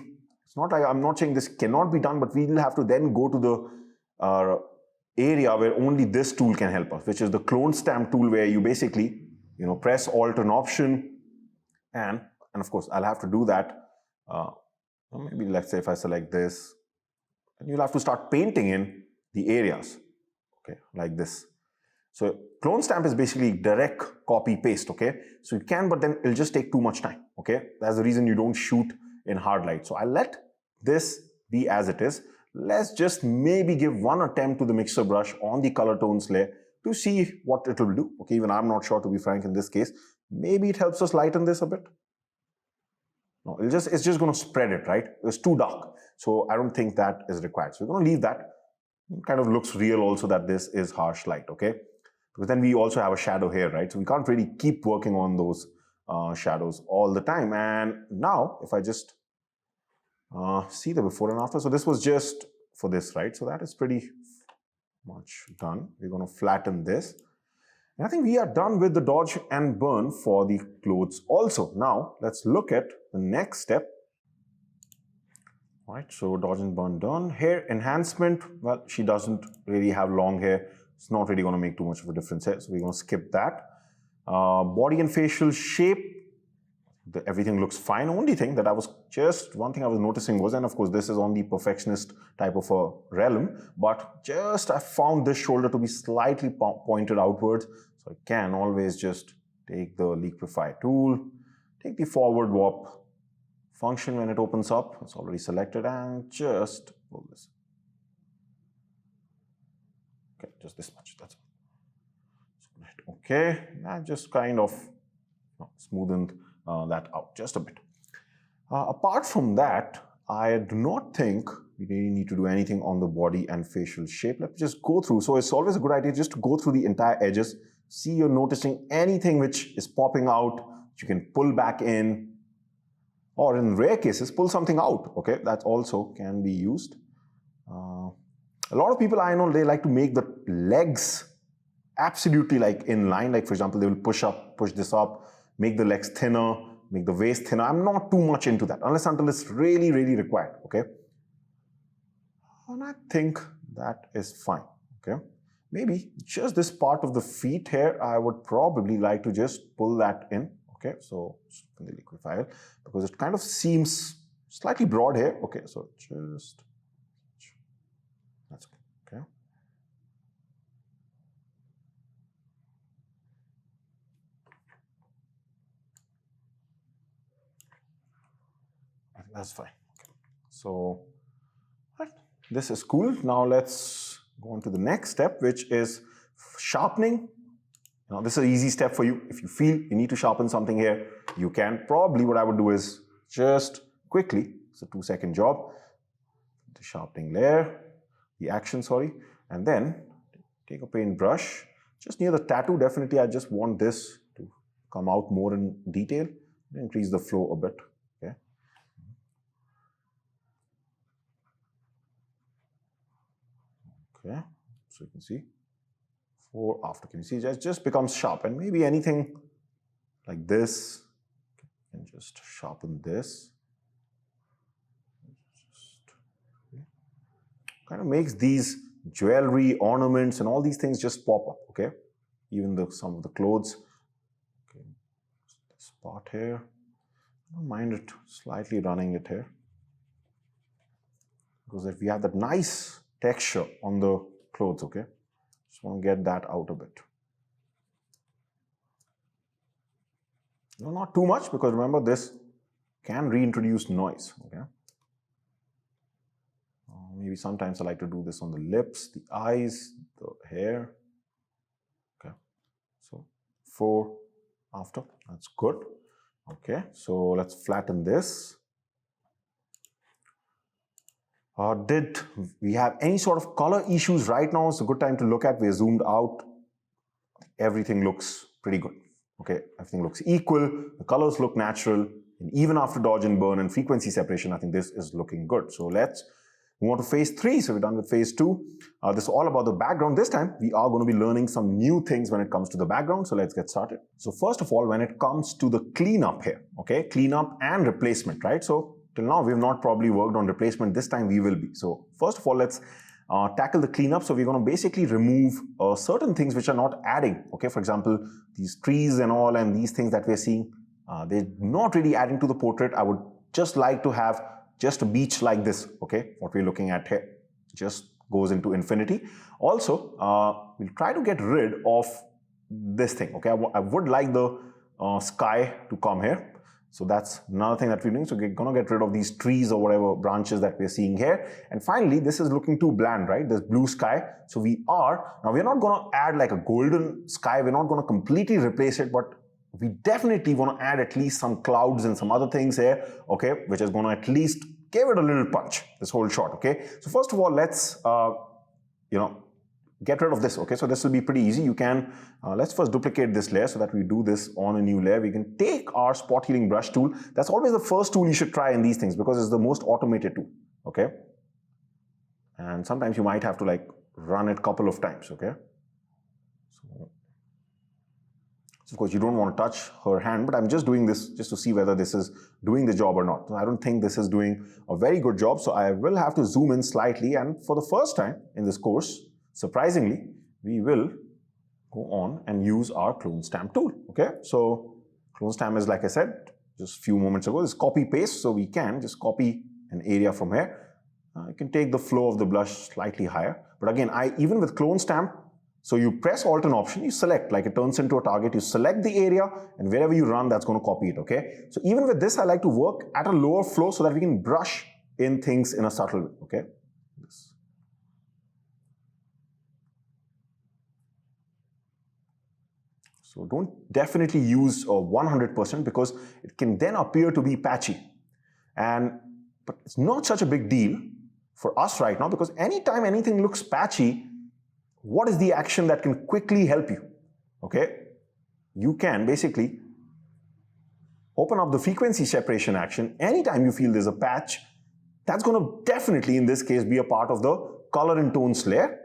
it's not like I'm not saying this cannot be done, but we will have to then go to the area where only this tool can help us, which is the clone stamp tool, where you basically, press Alt and Option, and of course I'll have to do that. Maybe let's say if I select this, and you'll have to start painting in the areas, okay, like this. So clone stamp is basically direct copy paste, okay? So you can, but then it'll just take too much time, okay? That's the reason you don't shoot in hard light. So I'll let this be as it is. Let's just maybe give one attempt to the mixer brush on the color tones layer to see what it will do. Okay, even I'm not sure, to be frank, in this case. Maybe it helps us lighten this a bit. No, it's just going to spread it, right? It's too dark. So I don't think that is required. So we're going to leave that. It kind of looks real also that this is harsh light, okay? Because then we also have a shadow here, right? So we can't really keep working on those shadows all the time. And now, if I just see the before and after. So this was just for this, right? So that is pretty much done. We're going to flatten this. And I think we are done with the dodge and burn for the clothes also. Now, let's look at the next step. All right, so dodge and burn done. Hair enhancement, well, she doesn't really have long hair. It's not really going to make too much of a difference here. So we're going to skip that. Body and facial shape. Everything looks fine. Only thing that one thing I was noticing was, and of course this is on the perfectionist type of a realm, but just I found this shoulder to be slightly pointed outwards. So I can always just take the liquefy tool, take the forward warp function when it opens up. It's already selected, and just pull this. Okay, just this much. That's all. Okay, and just kind of smoothened that out just a bit. Apart from that, I do not think we really need to do anything on the body and facial shape. Let's just go through. So it's always a good idea just to go through the entire edges. See you're noticing anything which is popping out, which you can pull back in, or in rare cases, pull something out. Okay, that also can be used. A lot of people I know, they like to make the legs absolutely like in line. Like for example, they will push this up, make the legs thinner, make the waist thinner. I'm not too much into that, unless until it's really, really required, okay? And I think that is fine, okay? Maybe just this part of the feet here, I would probably like to just pull that in, okay? So, in the liquefier, because it kind of seems slightly broad here, okay? So, just, that's okay. That's fine. Okay. So, right, this is cool. Now let's go on to the next step, which is sharpening. Now, this is an easy step for you. If you feel you need to sharpen something here, you can. Probably what I would do is just quickly, it's a 2-second job, the sharpening layer, the action, sorry, and then take a paint brush. Just near the tattoo, definitely I just want this to come out more in detail, increase the flow a bit. Okay, so you can see before, after. Can you see it just becomes sharp, and maybe anything like this can just sharpen this. Kind of makes these jewelry, ornaments, and all these things just pop up. Okay, even some of the clothes. Okay, this part here. I don't mind it slightly running it here, because if we have that nice texture on the clothes, okay? Just want to get that out a bit. No, not too much, because remember this can reintroduce noise, okay? Maybe sometimes I like to do this on the lips, the eyes, the hair. Okay, so 4 after, that's good. Okay, so let's flatten this. Did we have any sort of color issues right now? It's a good time to look at. We're zoomed out. Everything looks pretty good. Okay, everything looks equal. The colors look natural. And even after dodge and burn and frequency separation, I think this is looking good. So let's move on to phase 3. So we're done with phase 2. This is all about the background. This time, we are going to be learning some new things when it comes to the background. So let's get started. So first of all, when it comes to the cleanup here, okay, cleanup and replacement, right? So till now, we have not probably worked on replacement. This time we will be. So first of all, let's tackle the cleanup. So we're going to basically remove certain things which are not adding. Okay, for example, these trees and all, and these things that we're seeing, they're not really adding to the portrait. I would just like to have just a beach like this. Okay, what we're looking at here just goes into infinity. Also, we'll try to get rid of this thing. Okay, I would like the sky to come here. So that's another thing that we're doing. So we're going to get rid of these trees or whatever branches that we're seeing here. And finally, this is looking too bland, right? This blue sky. So we're not going to add like a golden sky. We're not going to completely replace it, but we definitely want to add at least some clouds and some other things here, okay, which is going to at least give it a little punch, this whole shot, okay? So first of all, let's, get rid of this, okay? So this will be pretty easy. You can, let's first duplicate this layer so that we do this on a new layer. We can take our spot healing brush tool. That's always the first tool you should try in these things because it's the most automated tool, okay? And sometimes you might have to like run it a couple of times, okay? So of course, you don't want to touch her hand, but I'm just doing this just to see whether this is doing the job or not. So I don't think this is doing a very good job, so I will have to zoom in slightly. And for the first time in this course, surprisingly, we will go on and use our clone stamp tool. Okay, so clone stamp is, like I said just a few moments ago, is copy paste. So we can just copy an area from here. I can take the flow of the blush slightly higher. But again, even with clone stamp, so you press Alt and Option, you select, like it turns into a target, you select the area, and wherever you run, that's going to copy it, okay? So even with this, I like to work at a lower flow so that we can brush in things in a subtle way, okay? So don't definitely use 100% because it can then appear to be patchy. But it's not such a big deal for us right now because anytime anything looks patchy, what is the action that can quickly help you? Okay, you can basically open up the frequency separation action. Anytime you feel there's a patch, that's going to definitely, in this case, be a part of the color and tones layer.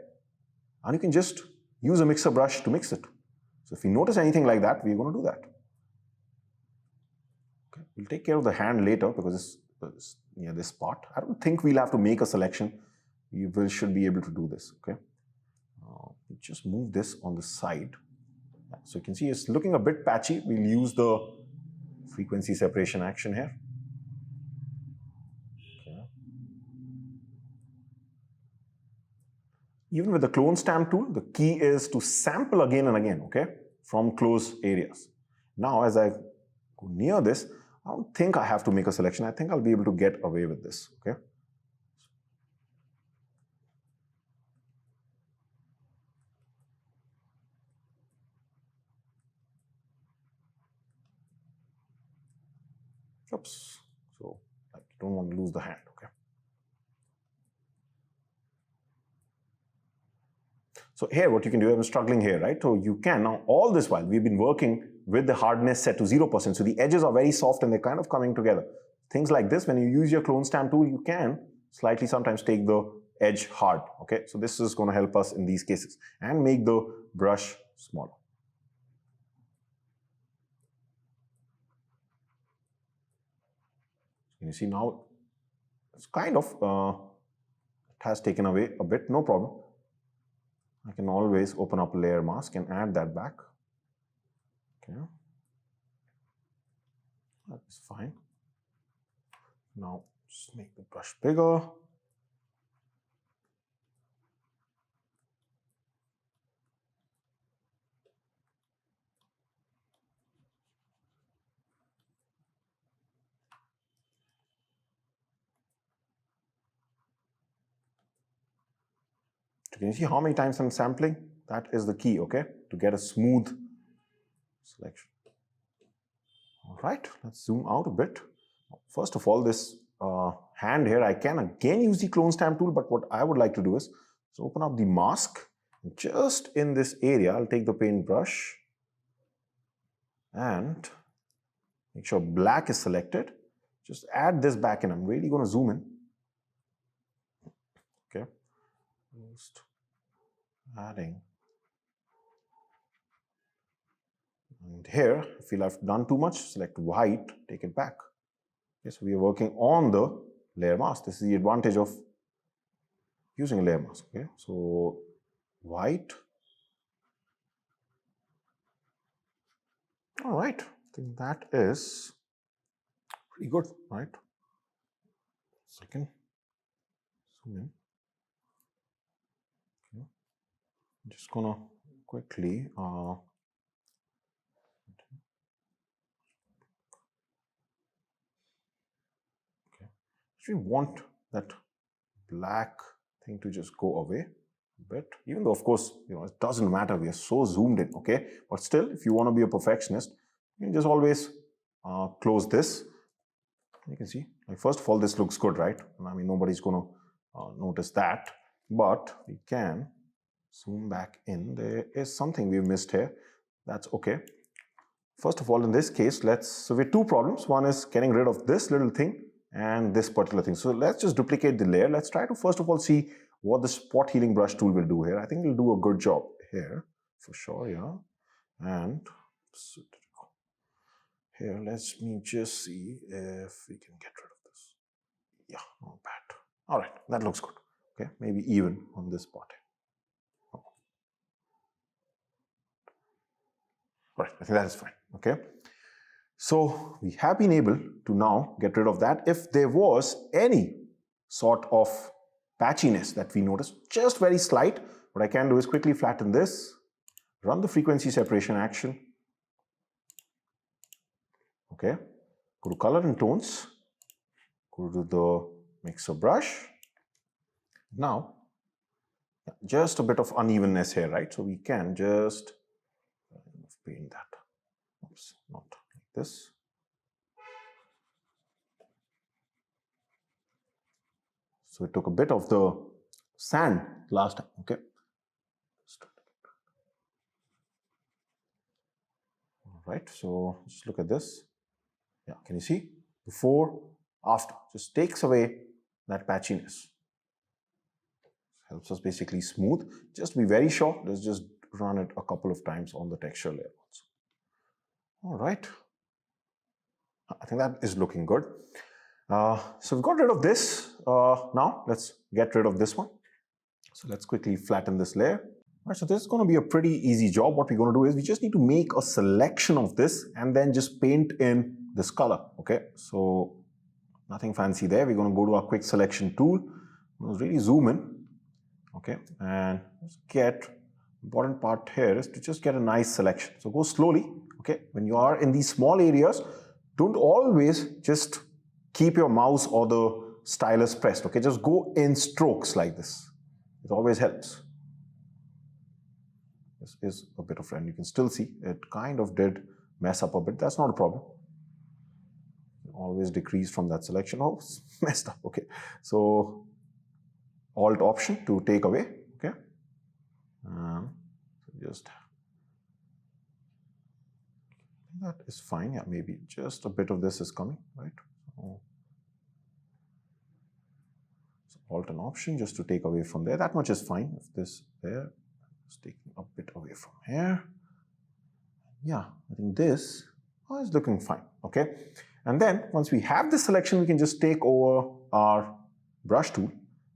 And you can just use a mixer brush to mix it. So if you notice anything like that, we're going to do that. Okay. We'll take care of the hand later because it's near this part. I don't think we'll have to make a selection. We should be able to do this. Okay. Just move this on the side. So you can see it's looking a bit patchy. We'll use the frequency separation action here. Okay. Even with the clone stamp tool, the key is to sample again and again, okay, from close areas. Now, as I go near this, I don't think I have to make a selection. I think I'll be able to get away with this, okay? Oops. So I don't want to lose the hand, okay? So here, what you can do, I'm struggling here, right? So you can, now all this while, we've been working with the hardness set to 0%. So the edges are very soft and they're kind of coming together. Things like this, when you use your clone stamp tool, you can slightly sometimes take the edge hard, okay? So this is going to help us in these cases and make the brush smaller. You see now, it's kind of, it has taken away a bit, no problem. I can always open up a layer mask and add that back. Okay. That's fine. Now, just make the brush bigger. Can you see how many times I'm sampling? That is the key, okay, to get a smooth selection. All right, let's zoom out a bit. First of all, this hand here, I can again use the clone stamp tool, but what I would like to do is open up the mask. Just in this area, I'll take the paintbrush and make sure black is selected. Just add this back in. I'm really going to zoom in. Okay. Just adding. And here, I feel I've done too much, select white, take it back. Okay, so we are working on the layer mask. This is the advantage of using a layer mask. Okay, so white. All right, I think that is pretty good, right? Second, zoom in. Okay. I'm just gonna quickly okay. We want that black thing to just go away a bit, even though of course it doesn't matter, we are so zoomed in, okay? But still, if you want to be a perfectionist, you can just always close this. You can see, like, first of all, this looks good, right? I mean, nobody's going to notice that, but we can zoom back in. There is something we missed here. That's okay. First of all, in this case, so we have two problems. One is getting rid of this little thing and this particular thing. So let's just duplicate the layer. Let's try to first of all see what the spot healing brush tool will do here. I think it'll do a good job here for sure, yeah. And here, let me just see if we can get rid of this. Yeah, not bad. All right, that looks good. Okay, maybe even on this part. Oh. All right, I think that is fine. Okay. So we have been able to now get rid of that. If there was any sort of patchiness that we noticed, just very slight, what I can do is quickly flatten this, run the frequency separation action. Okay, go to color and tones, go to the mixer brush. Now, just a bit of unevenness here, right? So we can just paint that. Oops, not like this. So it took a bit of the sand last time, okay? All right, so just look at this. Yeah, can you see? Before, after, just takes away that patchiness. Helps us basically smooth. Just be very sure, let's just run it a couple of times on the texture layer also. All right, I think that is looking good. So we've got rid of this. Now let's get rid of this one. So let's quickly flatten this layer. All right, so this is going to be a pretty easy job. What we're going to do is we just need to make a selection of this and then just paint in this color. Okay, so nothing fancy there. We're going to go to our quick selection tool. Let's really zoom in. Okay, and let's get, important part here is to just get a nice selection. So go slowly. Okay, when you are in these small areas, don't always just keep your mouse or the stylus pressed. Okay, just go in strokes like this. It always helps. This is a bit of, and you can still see it kind of did mess up a bit. That's not a problem. Always decrease from that selection. Oh, messed up. Okay, so Alt option to take away. Okay, so just that is fine. Yeah, maybe just a bit of this is coming, right? So Alt and option just to take away from there. That much is fine. If this there, just taking a bit away from here. Yeah, I think this is looking fine. Okay, and then once we have this selection, we can just take over our brush tool.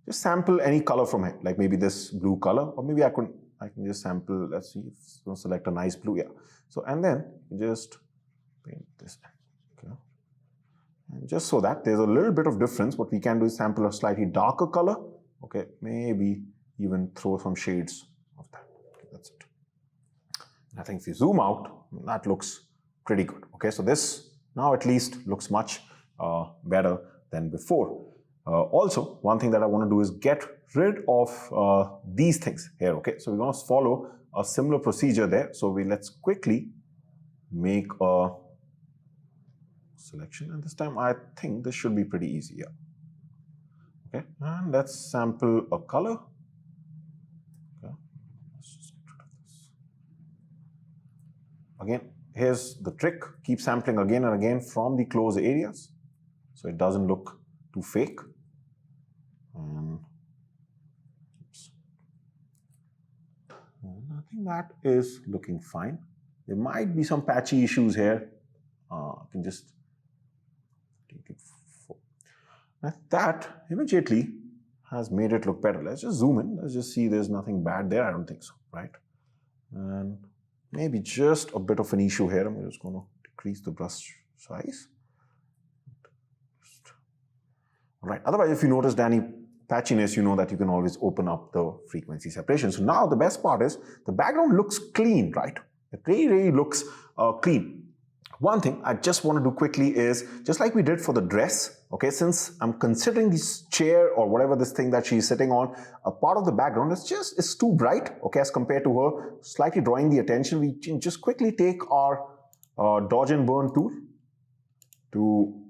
Just sample any color from here, like maybe this blue color, or maybe I can just sample, let's see, if select a nice blue, yeah. So, and then just paint this, okay. And just so that there's a little bit of difference, what we can do is sample a slightly darker color, okay, maybe even throw some shades of that, okay, that's it. And I think if you zoom out, that looks pretty good, okay. So this now at least looks much better than before. Also, one thing that I want to do is get rid of these things here, okay? So we're going to follow a similar procedure there. So let's quickly make a selection, and this time I think this should be pretty easy, yeah. Okay, and let's sample a color. Okay, let's just get rid of this. Again, here's the trick. Keep sampling again and again from the close areas so it doesn't look too fake. I think that is looking fine. There might be some patchy issues here. I can just take it for that immediately. has made it look better. Let's just zoom in. Let's just see there's nothing bad there. I don't think so, right? And maybe just a bit of an issue here. I'm just going to decrease the brush size. All right. Otherwise, if you noticed any patchiness, you know that you can always open up the frequency separation. So now the best part is the background looks clean, right? It really looks clean. One thing I just want to do quickly is, just like we did for the dress, okay, since I'm considering this chair or whatever this thing that she's sitting on, a part of the background is too bright, okay, as compared to her, slightly drawing the attention. We can just quickly take our dodge and burn tool to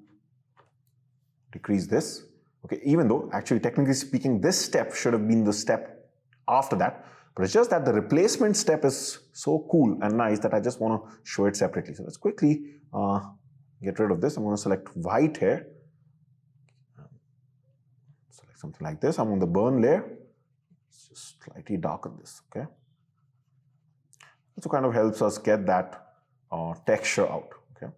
decrease this, okay, even though actually technically speaking this step should have been the step after that. But it's just that the replacement step is so cool and nice that I just want to show it separately. So let's quickly get rid of this. I'm going to select white here. Select something like this. I'm on the burn layer. Let's just slightly darken this, okay? So kind of helps us get that texture out, okay?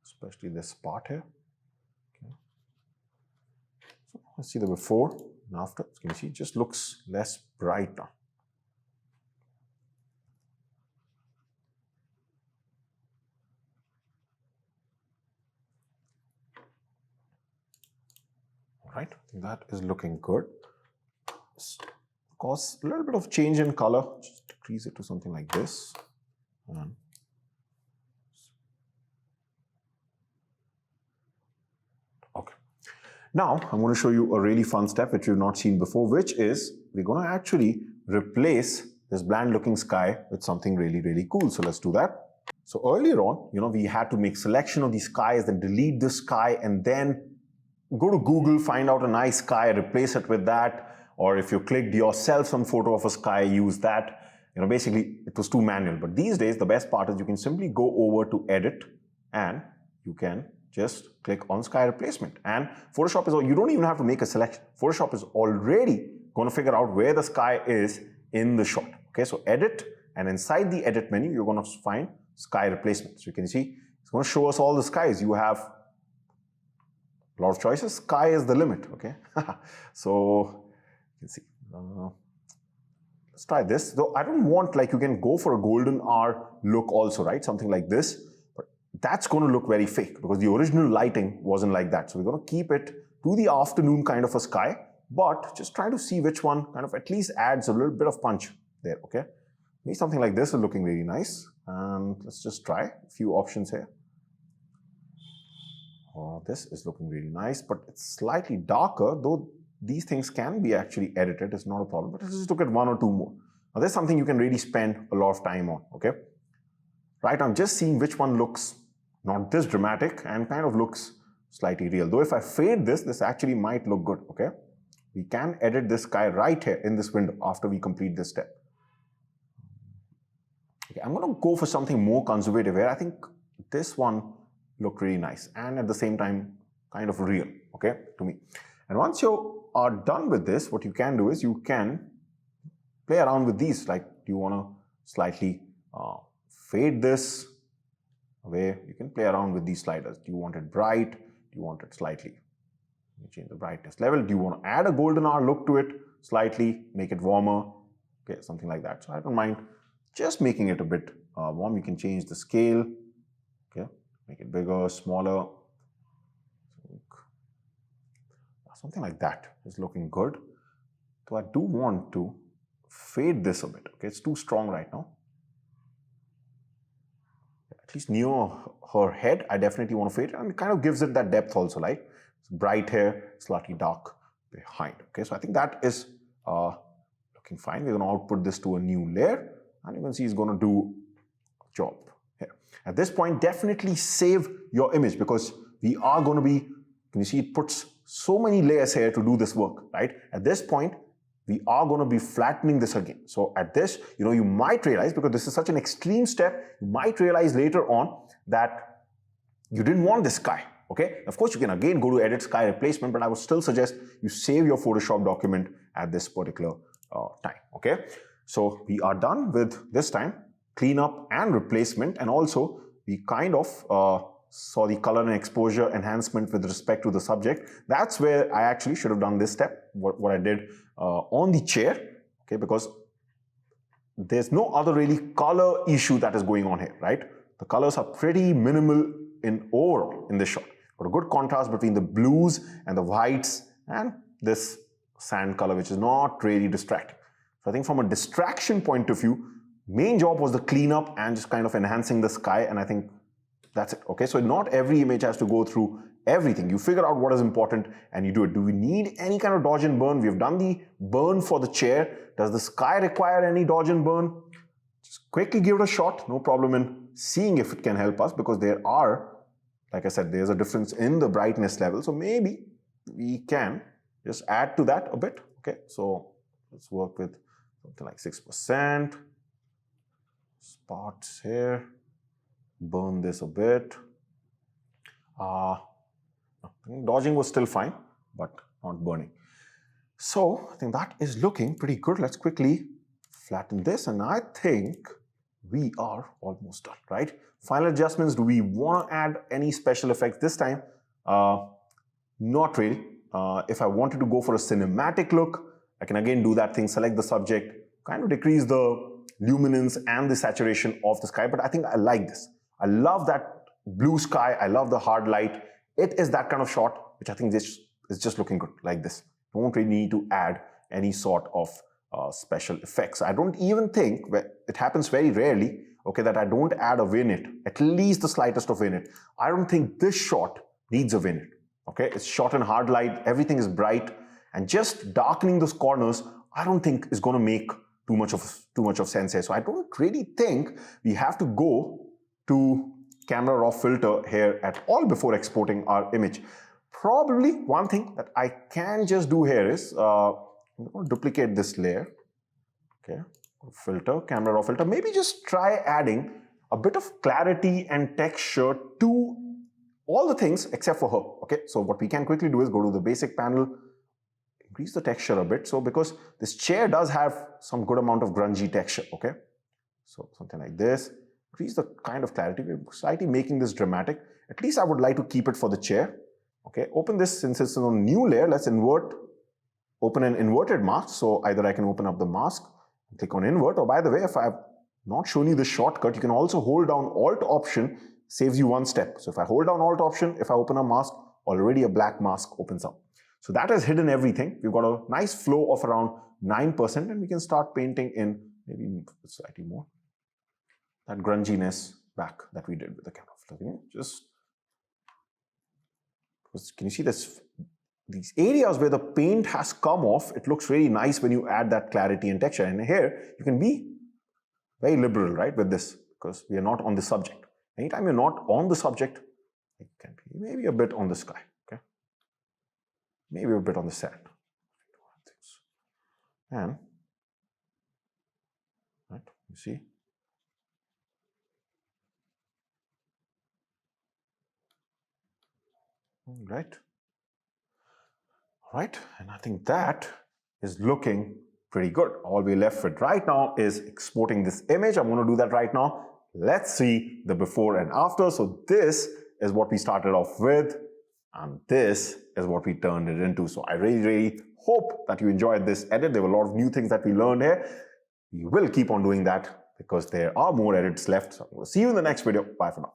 Especially this part here. Let's see the before and after. As you can see, it just looks less bright now. All right, I think that is looking good. Of course, a little bit of change in color. Just decrease it to something like this. Okay. Now, I'm going to show you a really fun step which you've not seen before, which is we're going to actually replace this bland looking sky with something really, really cool. So let's do that. So earlier on, we had to make selection of these skies, then delete the sky, and then go to Google, find out a nice sky, replace it with that. Or if you clicked yourself some photo of a sky, use that. Basically, it was too manual. But these days, the best part is you can simply go over to Edit, and you can just click on sky replacement. And Photoshop you don't even have to make a selection. Photoshop is already going to figure out where the sky is in the shot. Okay, so Edit, and inside the Edit menu, you're going to find sky replacement. So you can see it's going to show us all the skies. You have a lot of choices. Sky is the limit. Okay, so you can see. Let's try this. Though I don't want, you can go for a golden hour look also, right? Something like this. But that's going to look very fake because the original lighting wasn't like that. So we're going to keep it to the afternoon kind of a sky, but just try to see which one kind of at least adds a little bit of punch there, okay? Maybe something like this is looking really nice. And let's just try a few options here. Oh, this is looking really nice, but it's slightly darker, though these things can be actually edited. It's not a problem, but let's just look at one or two more. Now, there's something you can really spend a lot of time on, okay? Right, I'm just seeing which one looks not this dramatic and kind of looks slightly real. Though if I fade this actually might look good, okay? We can edit this guy right here in this window after we complete this step. Okay, I'm going to go for something more conservative here. I think this one looked really nice and at the same time kind of real, okay, to me. And once you are done with this, what you can do is you can play around with these. Like, do you want to slightly fade this away? You can play around with these sliders. Do you want it bright? Do you want it slightly? You change the brightness level. Do you want to add a golden hour look to it slightly, make it warmer? Okay, something like that. So I don't mind just making it a bit warm. You can change the scale. Okay, make it bigger, smaller. Something like that is looking good. So I do want to fade this a bit. Okay, it's too strong right now. At least near her head, I definitely want to fade it, and it kind of gives it that depth also, like it's bright here, slightly dark behind. Okay, so I think that is looking fine. We're going to output this to a new layer, and you can see it's going to do a job here. At this point, definitely save your image because we are going to be, can you see it puts so many layers here to do this work, right? At this point, we are going to be flattening this again. So at this, you might realize, because this is such an extreme step, you might realize later on that you didn't want this sky, okay? Of course, you can again go to edit sky replacement, but I would still suggest you save your Photoshop document at this particular time, okay? So we are done with this time, cleanup and replacement, and also we kind of saw the color and exposure enhancement with respect to the subject. That's where I actually should have done this step, what I did on the chair, okay, because there's no other really color issue that is going on here, right? The colors are pretty minimal in overall in this shot. Got a good contrast between the blues and the whites and this sand color, which is not really distracting. So I think from a distraction point of view, main job was the cleanup and just kind of enhancing the sky, and I think that's it, okay? So not every image has to go through everything. You figure out what is important and you do it. Do we need any kind of dodge and burn? We've done the burn for the chair. Does the sky require any dodge and burn? Just quickly give it a shot. No problem in seeing if it can help us, because there are, like I said, there's a difference in the brightness level. So maybe we can just add to that a bit, okay? So let's work with something like 6%. Spots here. Burn this a bit. Dodging was still fine, but not burning. So I think that is looking pretty good. Let's quickly flatten this, and I think we are almost done, right? Final adjustments. Do we want to add any special effects this time? Not really. If I wanted to go for a cinematic look, I can again do that thing, select the subject, kind of decrease the luminance and the saturation of the sky, but I think I like this. I love that blue sky. I love the hard light. It is that kind of shot, which I think is just looking good like this. Don't really need to add any sort of special effects. I don't even think, it happens very rarely, okay, that I don't add a vignette, at least the slightest of vignette. I don't think this shot needs a vignette, okay? It's shot in hard light, everything is bright, and just darkening those corners, I don't think is going to make too much of sense here. So I don't really think we have to go to camera raw filter here at all before exporting our image. Probably one thing that I can just do here is I'm going to duplicate this layer, okay, filter, camera raw filter, maybe just try adding a bit of clarity and texture to all the things except for her, okay? So what we can quickly do is go to the basic panel, increase the texture a bit, so because this chair does have some good amount of grungy texture, okay? So something like this. Increase the kind of clarity. We're slightly making this dramatic. At least I would like to keep it for the chair. Okay, open this, since it's on a new layer, let's open an inverted mask. So either I can open up the mask, click on invert, or by the way, if I've not shown you the shortcut, you can also hold down Alt Option, saves you one step. So if I hold down Alt Option, if I open a mask, already a black mask opens up. So that has hidden everything. We've got a nice flow of around 9%, and we can start painting in maybe slightly more. That grunginess back that we did with the camera filter. Just, can you see this? These areas where the paint has come off, it looks really nice when you add that clarity and texture. And here, you can be very liberal, right, with this, because we are not on the subject. Anytime you're not on the subject, it can be maybe a bit on the sky, okay? Maybe a bit on the sand. And, right, you see? Right. All right, and I think that is looking pretty good. All we're left with right now is exporting this image. I'm going to do that right now. Let's see the before and after. So this is what we started off with, and this is what we turned it into. So I really hope that you enjoyed this edit. There were a lot of new things that we learned here. We will keep on doing that because there are more edits left. So we'll see you in the next video. Bye for now.